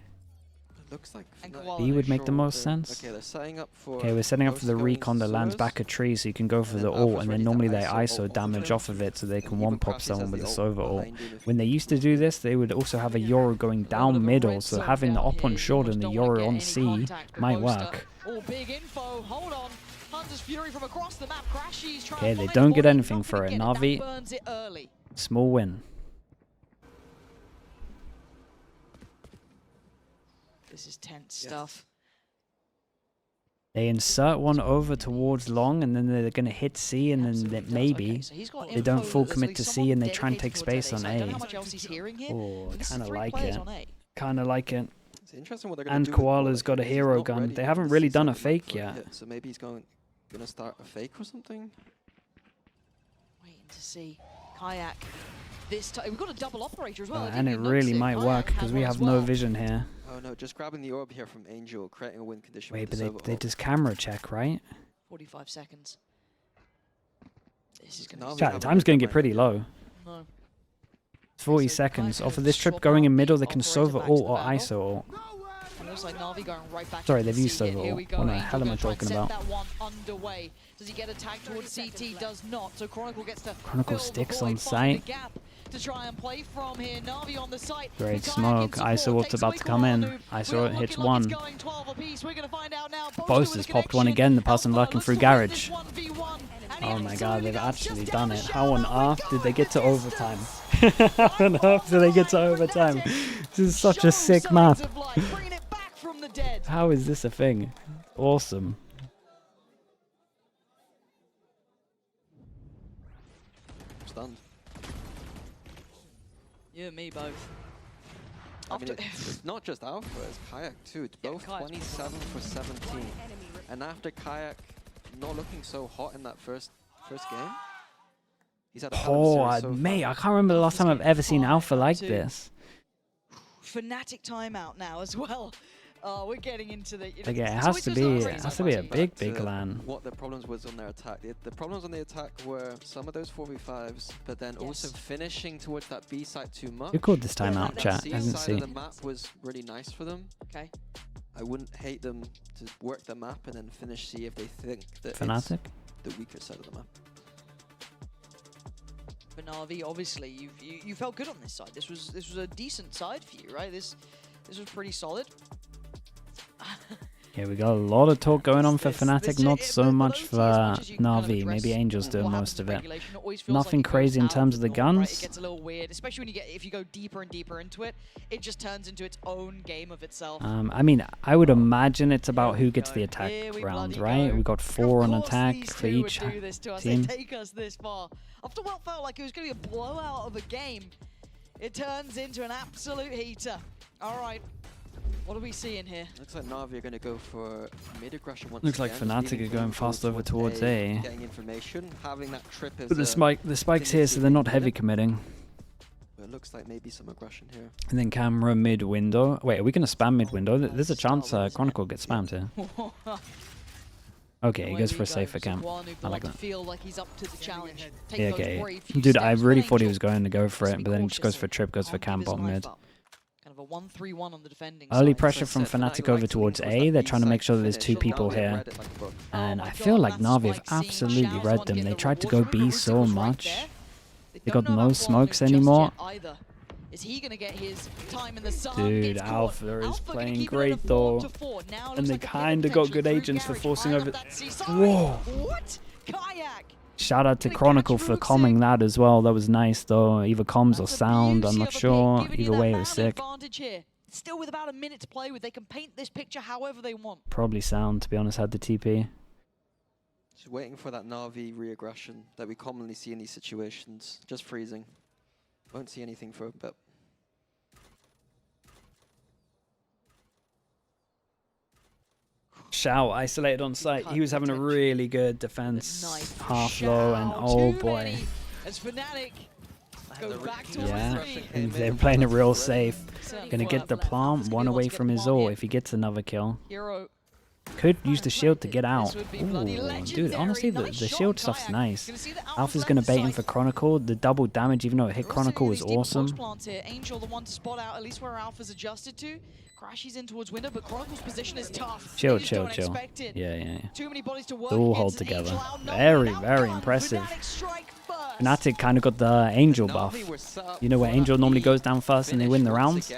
Looks like And Fnatic- Koala. B would make the Sure, most they're- sense. Okay, they're setting up for. Okay, we're setting up for the Ghost going recon that lands sewers, back a tree, so you can go for and the then ult, Alpha's and ready then to normally they ISO ISO off of damage them. off of it, so they And can even one-pop Crashes someone has with a the Sova ult. behind him if When they used to do this, they would also have a Yoru going A little bit down of a middle, red so zone having the down op here. on You short almost and the don't wanna Yoru get on any C contact, but might Boaster- work. Oh, big info. Hold on. Hunter's Fury from across the map. Crashies trying Okay, to they find don't the get body. anything Not for gonna it. get Navi, That burns it early. small win. This is tense Yes. stuff. They insert one over towards long, and then they're going to hit C, and then Absolutely that does. maybe Okay, so he's got they don't info full that there's commit like to C, someone and they try and dedicated take towards space A. on So I don't know A. how much else he's hearing here. Oh, This is kind of 3 like players it. on A. Kind of like it. It's interesting what they're going And to do. with Koala's Koala, got a because he's hero not gun. ready They to haven't see really done a something fake for a yet. hit, so maybe he's going to start a fake or something. Waiting to see. Kayak. This time we've got a double operator as well. I And didn't it even really notice might Kayak work has because we one as have no well. vision here. Oh no, just grabbing the orb here from Angel, creating a win condition. Wait, with but the they Sova they ult. just camera check, right? 45 seconds. This is Navi going to Chat, have the a time's bit going to of get pretty mind. low. No. It's 40 so seconds. Kayak Off of gonna this trip swap going out in middle, the they can operator Sova back to ult the or battle. ISO ult. And looks like Navi going right back Sorry, into they've used C here. Sova Here ult. we go. What the Angel hell am I gonna try and talking set about? that one underway. Does he get a tag towards CT? Does not. So Chronicle gets to Chronicle fill the sticks void, on find a site. gap to try and play from here. Navi on the site. Great With Kayak smoke. in ISO support, ult's takes about away to come in. Koala. ISO We are ult hits looking like one. it's going 12 apiece. We're gonna find out now. Boaster's Boaster with a popped one connection. again. The person Alpha looking looks through to win garage. this 1v1, and he Oh my god, absolutely they've does. actually Just done down it. the How on shower. earth did they We're get to going the overtime? distance. How on earth did they get to overtime? This is such a Show sick signs map. of life, bringing it back from the dead. How is this a thing? Awesome. Stunned. You and me both. I mean, After- it's not just Alpha, it's Kayak too. It's Yeah, both Kayak's 27 for 17. And after Kayak not looking so hot in that first game, he's had a hell of a Oh, series so mate, far. I can't remember the last time I've ever seen Fine, Alpha like too. this. Fnatic timeout now as well. We're getting into the. Like, it it's has to always be, just it crazy has to be a watching. big, Back big to LAN. What the problems was on their attack. The problems on the attack were some of those 4v5s, but then also Yes. finishing towards that B site too much. Who called this Yeah, timeout, that chat? C I didn't side see. of the map was really nice for them. Okay. I wouldn't hate them to work the map and then finish C if they think that Fnatic? it's the weaker side of the map. But Navi, obviously, you felt good on this side. This was a decent side for you, right? This was pretty solid. Yeah, we got a lot of talk going on for This- Fnatic, this- not but so much OT, for as much as you can kind of Navi. address Maybe Angel's what doing happens most in of it. regulation, it always feels Nothing like it goes crazy in out terms of of the the norm, right? guns. It gets a little weird, especially if you go deeper and deeper into it. It just turns into its own game of itself. I mean, I would imagine it's about Here who we gets go. the attack Here we round, bloody right? go. We got 4 on Of course attack these for two would each do this to us. team. They take us this far. After what felt like it was going to be a blowout of a game, it turns into an absolute heater. All right, what are we seeing here? Looks like Navi are going to go for mid aggression once Looks like again, Fnatic leaning are going forward fast over towards A. Getting information, having that trip as But the spike's here, so they're not heavy committing. We're looks like maybe some aggression here. And then camera mid window. Wait, are we gonna spam mid window? There's a chance Chronicle gets spammed here. Okay, he goes for a safer camp. I like that. Feel like he's up to the challenge. Yeah, okay. Dude, I really thought he was going to go for it, but then he just goes for trip, goes for camp bottom mid. Kind of a 1-3-1 on the defending Early side. pressure from Fnatic over towards A. They're trying to make sure that there's two people here. And I feel like Navi have absolutely read them. They tried to go B so much. They got no smokes anymore. Is he gonna get his time in the sun? Dude, Alpha is playing great though. And they kinda got good agents for forcing over. Whoa! What? Kayak! Shout out to Chronicle for calming that as well. That was nice though. Either comms or sound, I'm not sure. Either way, it was sick. Still with about a minute to play with, they can paint this picture however they want. Probably sound, to be honest, had the TP. Just waiting for that Navi re-aggression that we commonly see in these situations. Just freezing. Won't see anything for a bit. Shao isolated on site. He was having a really good defense, half low, and oh boy. As Fnatic go back to Yeah, they're playing it real safe. Gonna get the plant, one away from his ult if he gets another kill. Could use the shield to get out. Ooh, dude, honestly, the shield stuff's nice. Alpha's gonna bait him for Chronicle. The double damage, even though it hit Chronicle, was awesome. Angel, the one to spot out, at least where Alpha's adjusted to. Crashes in towards window, but Chronicle's position is tough. Chill. Yeah. Too many bodies to work They all hold together. Very impressive. Fnatic kind of got the Angel buff. You know where Angel normally goes down first and they win the rounds?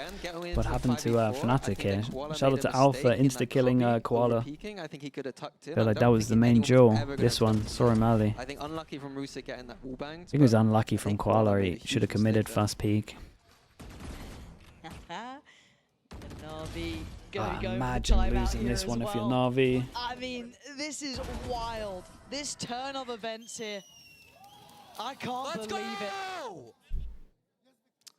What happened to Fnatic here? Shout out to Alpha, insta-killing Koala. Feel like that was the main duel. This one, sorry Mali. I think unlucky from Rusick getting that wall banged. I think it was unlucky from Koala. He should have committed first peak. Navi Imagine losing this one if you're Navi. I mean, this is wild. This turn of events here. I can't believe it.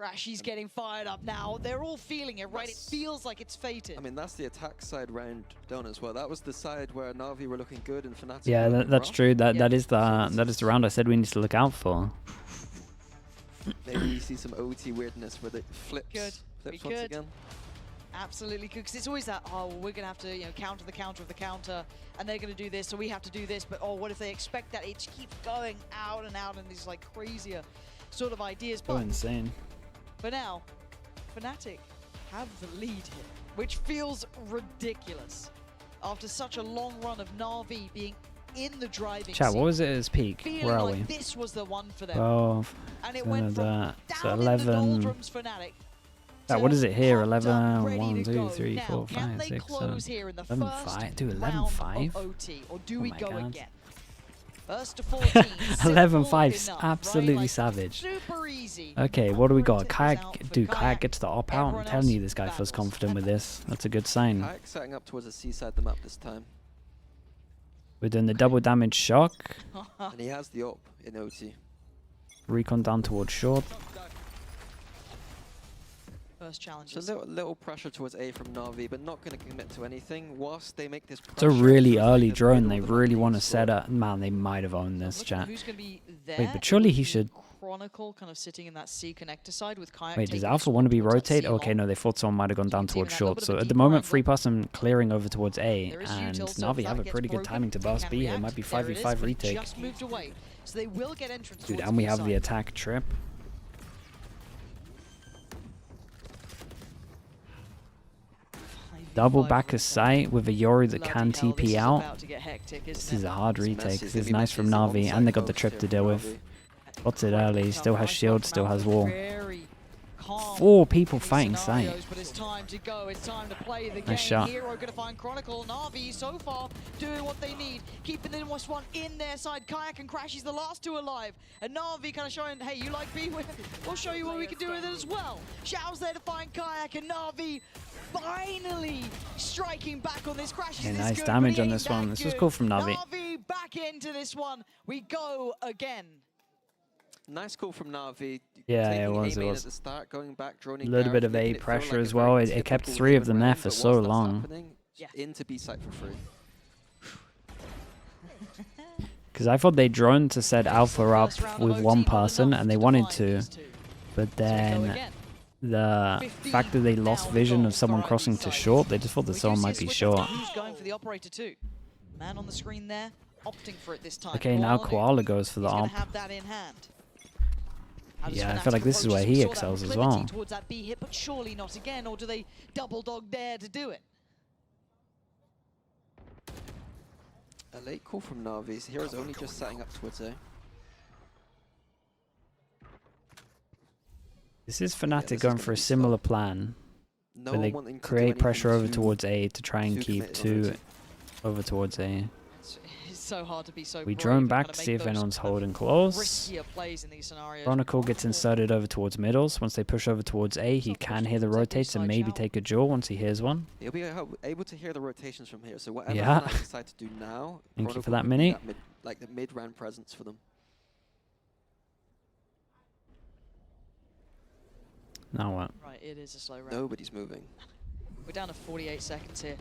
Rashi's getting fired up now. They're all feeling it, right? It feels like it's fated. I mean, that's the attack side round done as well. That was the side where Navi were looking good and Fnatic. Yeah, that's true. That is the round I said we need to look out for. Maybe we see some OT weirdness where it flips once again. Absolutely good, because it's always that, oh, well, we're going to have to, counter the counter of the counter, and they're going to do this, so we have to do this, but oh, what if they expect that? It just keeps going out and these like crazier sort of ideas. So insane. For now, Fnatic have the lead here, which feels ridiculous. After such a long run of Navi being in the driving Chat, seat, what was it at his peak? Where are we? This was the one for them. 12. And it went from down so in the 11. doldrums Fnatic. What is it here? 11, Up, 1, 2, go. 3, 4, 5, 6, 7. 11, 5. Dude, 11, 5? OT, or do we my go God. again? First to 14. 11, 5. Enough, Absolutely right? Like, savage. super easy. Okay, what do we got? Kayak, Out for dude, Kayak Kayak. gets the op out. I'm Everyone telling you, else this guy feels battles. confident with this. That's a good sign. Kayak setting up towards the seaside the map this time. We're doing the double damage shock. And he has the op in OT. Recon down towards short. First challenge. So little pressure towards A from Navi, but not going to commit to anything whilst they make this It's a really early drone. They really want to set up. Man, they might have owned this, chat. Who's gonna be there? Wait, but surely he should. Chronicle kind of sitting in that C connector side with Kayak. Wait, does taking Alpha this want to be towards that rotate? C Okay, long. no, they thought someone might have gone down Keeping towards that short. little So bit at the deeper moment, angle. 3-person clearing over towards A, There is and util, so Navi if have that a gets pretty good broken, timing to burst can B here. It react. might be There it is, 5v5 but it retake. just moved away. So they will get entrance Dude, towards and we B have the side. attack trip. Double back a sight with a Yori that can TP out. This is a hard retake. This is nice from Navi, and they got the trip to deal with. Spots it early, still has shield, still has wall. 4 people fighting sight. But it's time to go. It's time to play the game. Nice shot. Hero gonna find Chronicle. Navi so far doing what they need, keeping the most one in their side. Kayak and Crash is the last 2 alive, and Navi kind of showing, hey, you like B? We'll show you what we can do with it as well. Xiao's there to find Kayak, and Navi finally striking back on this. Crash is nice good, damage but on he this ain't one. that This was good. cool from Navi. Navi back into this one. We go again. Nice call from Navi. Yeah, Taking it was, A it main was. At the start, going back, A little bit of A pressure as well. It kept 3 of them there for so long. Into B site for free. Because I thought they droned to set Alpha up First round of with OT, 1 not person, enough and they to wanted define to. these two. But So we go then again. the 15 fact that they lost now vision goals of someone for our crossing lead to side. short, they just thought that We do someone see a might be switch as to short. Who's going for the operator too? Man on the screen there, opting for it this time. Okay, now Koala Koala goes for the He's going op. to have that in hand. How does Yeah, I Fnatic feel like this is approach where this? We he saw that excels as proclivity well. towards that B hit, but surely not again, or do they double dog dare to do it? A late call from Navi. Hero's only just setting up towards A. This is this Fnatic is going gonna for a be similar slow. plan, No where one they wanting to do create anything pressure over too- towards A to try and too keep committed on 2 it. over towards A. It's so hard to be so We brave drone and back kinda to make see if those anyone's kind of holding close. riskier plays in these scenarios. Chronicle gets inserted over towards middles. Once they push over towards A, he can hear the rotates and maybe take a duel once he hears one. He'll be able to hear the rotations from here. So whatever Yeah. Fnatic decide to do now, Thank you for Chronicle that could be mini. like the mid-round presence for them. Now what? Right, it is a slow round. Nobody's moving. We're down to 48 seconds here.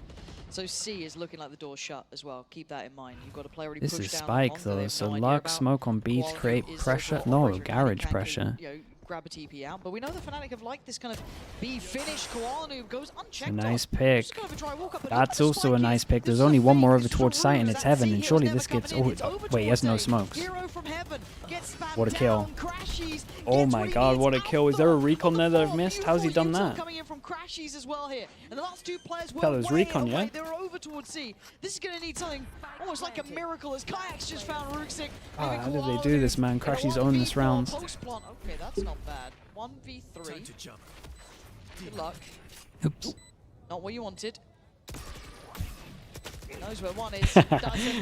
So C is looking like the door's shut as well. Keep that in mind. You've got to play already This pushed is down Spike on though, they have so no idea luck, about. smoke on B to Koala create is pressure. overall No, operator, garage can, pressure. you know, grab a TP out, but we know the Fnatic have liked this kind of B finish. Koala goes unchecked. A nice on. pick. Just gonna have a dry walk up, but That's look where also the a spike nice is. pick. This There's is a only one fake, more this over is towards a site and ruse. it's That heaven, C and hero's surely never this gets. coming in. Oh, It's over wait, he has no towards A. smokes. Hero from heaven gets spammed What a kill. down. Crashies Oh gets my what he god, needs. what a kill. Is there a Alpha recon on there the that I've floor. missed? How's he done Beautiful that? Coming in from Crashies as well here. And the last two players were Hell, there's way recon, away. yeah? They were over towards C. This is going to need something almost like a miracle as Kayak's just found Ruxic. Ah, how did they do this, man? Crashies own this round. Okay, that's not bad. 1v3. Good luck. Oops. Not what you wanted. Knows where one is. Doesn't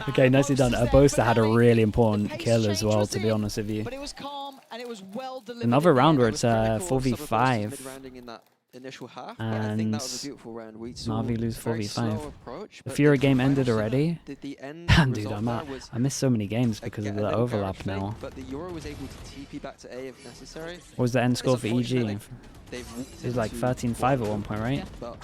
Okay, matter. nicely done. Boasts is Boaster there had a for Navi. really The important pace kill as change well, was to be in, honest with you. But it was calm and it was well delivered. Another in the round end. where It it's was critical of some of Boast's 4v5. mid-rounding in that initial half, but I think that was a beautiful round. We saw Navi lose a very 4v5. slow approach, The but Fury the game final ended set, already. The end Dude, result I'm there out. was I missed so many games a because of a the little overlap garage thing, now. but the Euro was able to TP back to A if necessary. What was the end score It's for unfortunate EG? They've walked It was like into 13-5 at one point, right? Yeah. But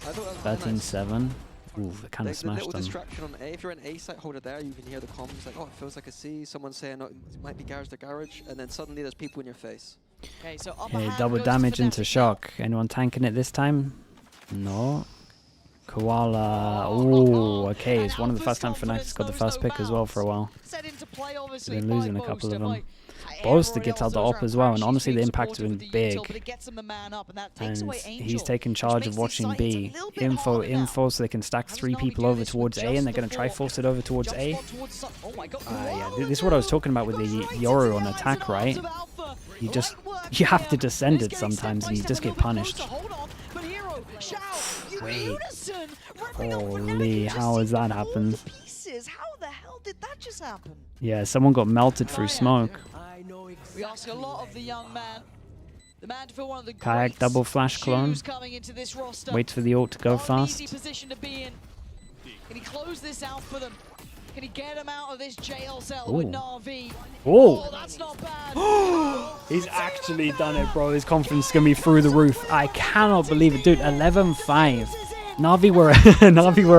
I thought that was quite nice. 13-7. Ooh, they kind The of smashed little them. distraction on A. If you're an A site holder there, you can hear the comms like, oh, it feels like a C. Someone saying, oh, it might be garage to garage, and then suddenly there's people in your face. Okay, so upper Okay, hand double goes to damage into Fnatic. shock. Anyone tanking it this time? No. Koala. Ooh, okay. It's one of the first time Fnatic's got the first pick as well for a while. Set into play, obviously, Been by losing a couple of Boaster, them. by Boaster everybody gets out else the those op around. as well, and Crashies honestly the being impact has supportive been with the util, big. but it gets them the man up, and that takes And away Angel, he's taking which charge makes of these watching sites B. a little bit harder now. Info, so they can stack How does 3 Navi people do over this towards with A, and just they're going the to try four? force it over towards Jump A. spot towards the oh my god. Yeah, Koala this is what I was too. talking about with the Goes right Yoru into on the eyes attack, and right? arms of Alpha. You just, Light work you have here. to descend It's it getting sometimes, step and you by just step a get little bit punished. closer. Hold on, but Hero, Shao, Wait. Unison, ripping up Fnatic. Holy, You just how see has that all happened? the pieces. How the hell did that just happen? Yeah, someone got melted through smoke. We ask a lot of the young man. The man to fill one of the Kayak greats double flash clone. shoes coming into this roster. Waits for the ult to go Not an easy fast. position to be in. Can he close this out for them? Can he get him out of this jail cell Ooh. with Navi? Oh! Oh, that's not bad. He's actually done it, bro. His confidence is going to be through the roof. I cannot believe it. Dude, 11-5. Navi were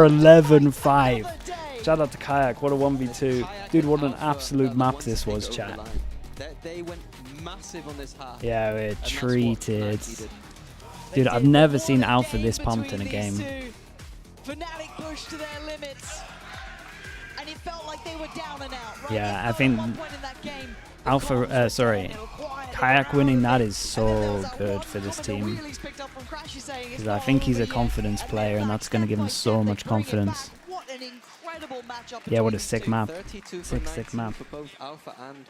11-5. Shout out to Kayak. What a 1v2. Kayak Dude, and what an Alpha absolute are the map ones to this take was, over the chat. line. They went massive on this half. Yeah, we're and that's what treated. Fnatic needed. Dude, I've never seen Alpha this pumped in a game. Fnatic pushed to their limits. And it felt like they were down and out. Right? Yeah, It I felt think at one point in that game, the Alpha, comms were sorry, down, they were quiet, they Kayak were winning that arrogant. is And then there so was that good one for this comment that team. Wheelie's picked up from Crashy saying it's Because I not think he's over a yet. confidence And player, then and back that's going to step give him by so step, much they bring it confidence. back. What an incredible matchup Yeah, what between a sick the two. map. 32 Sick, for sick 19 map. for both Alpha and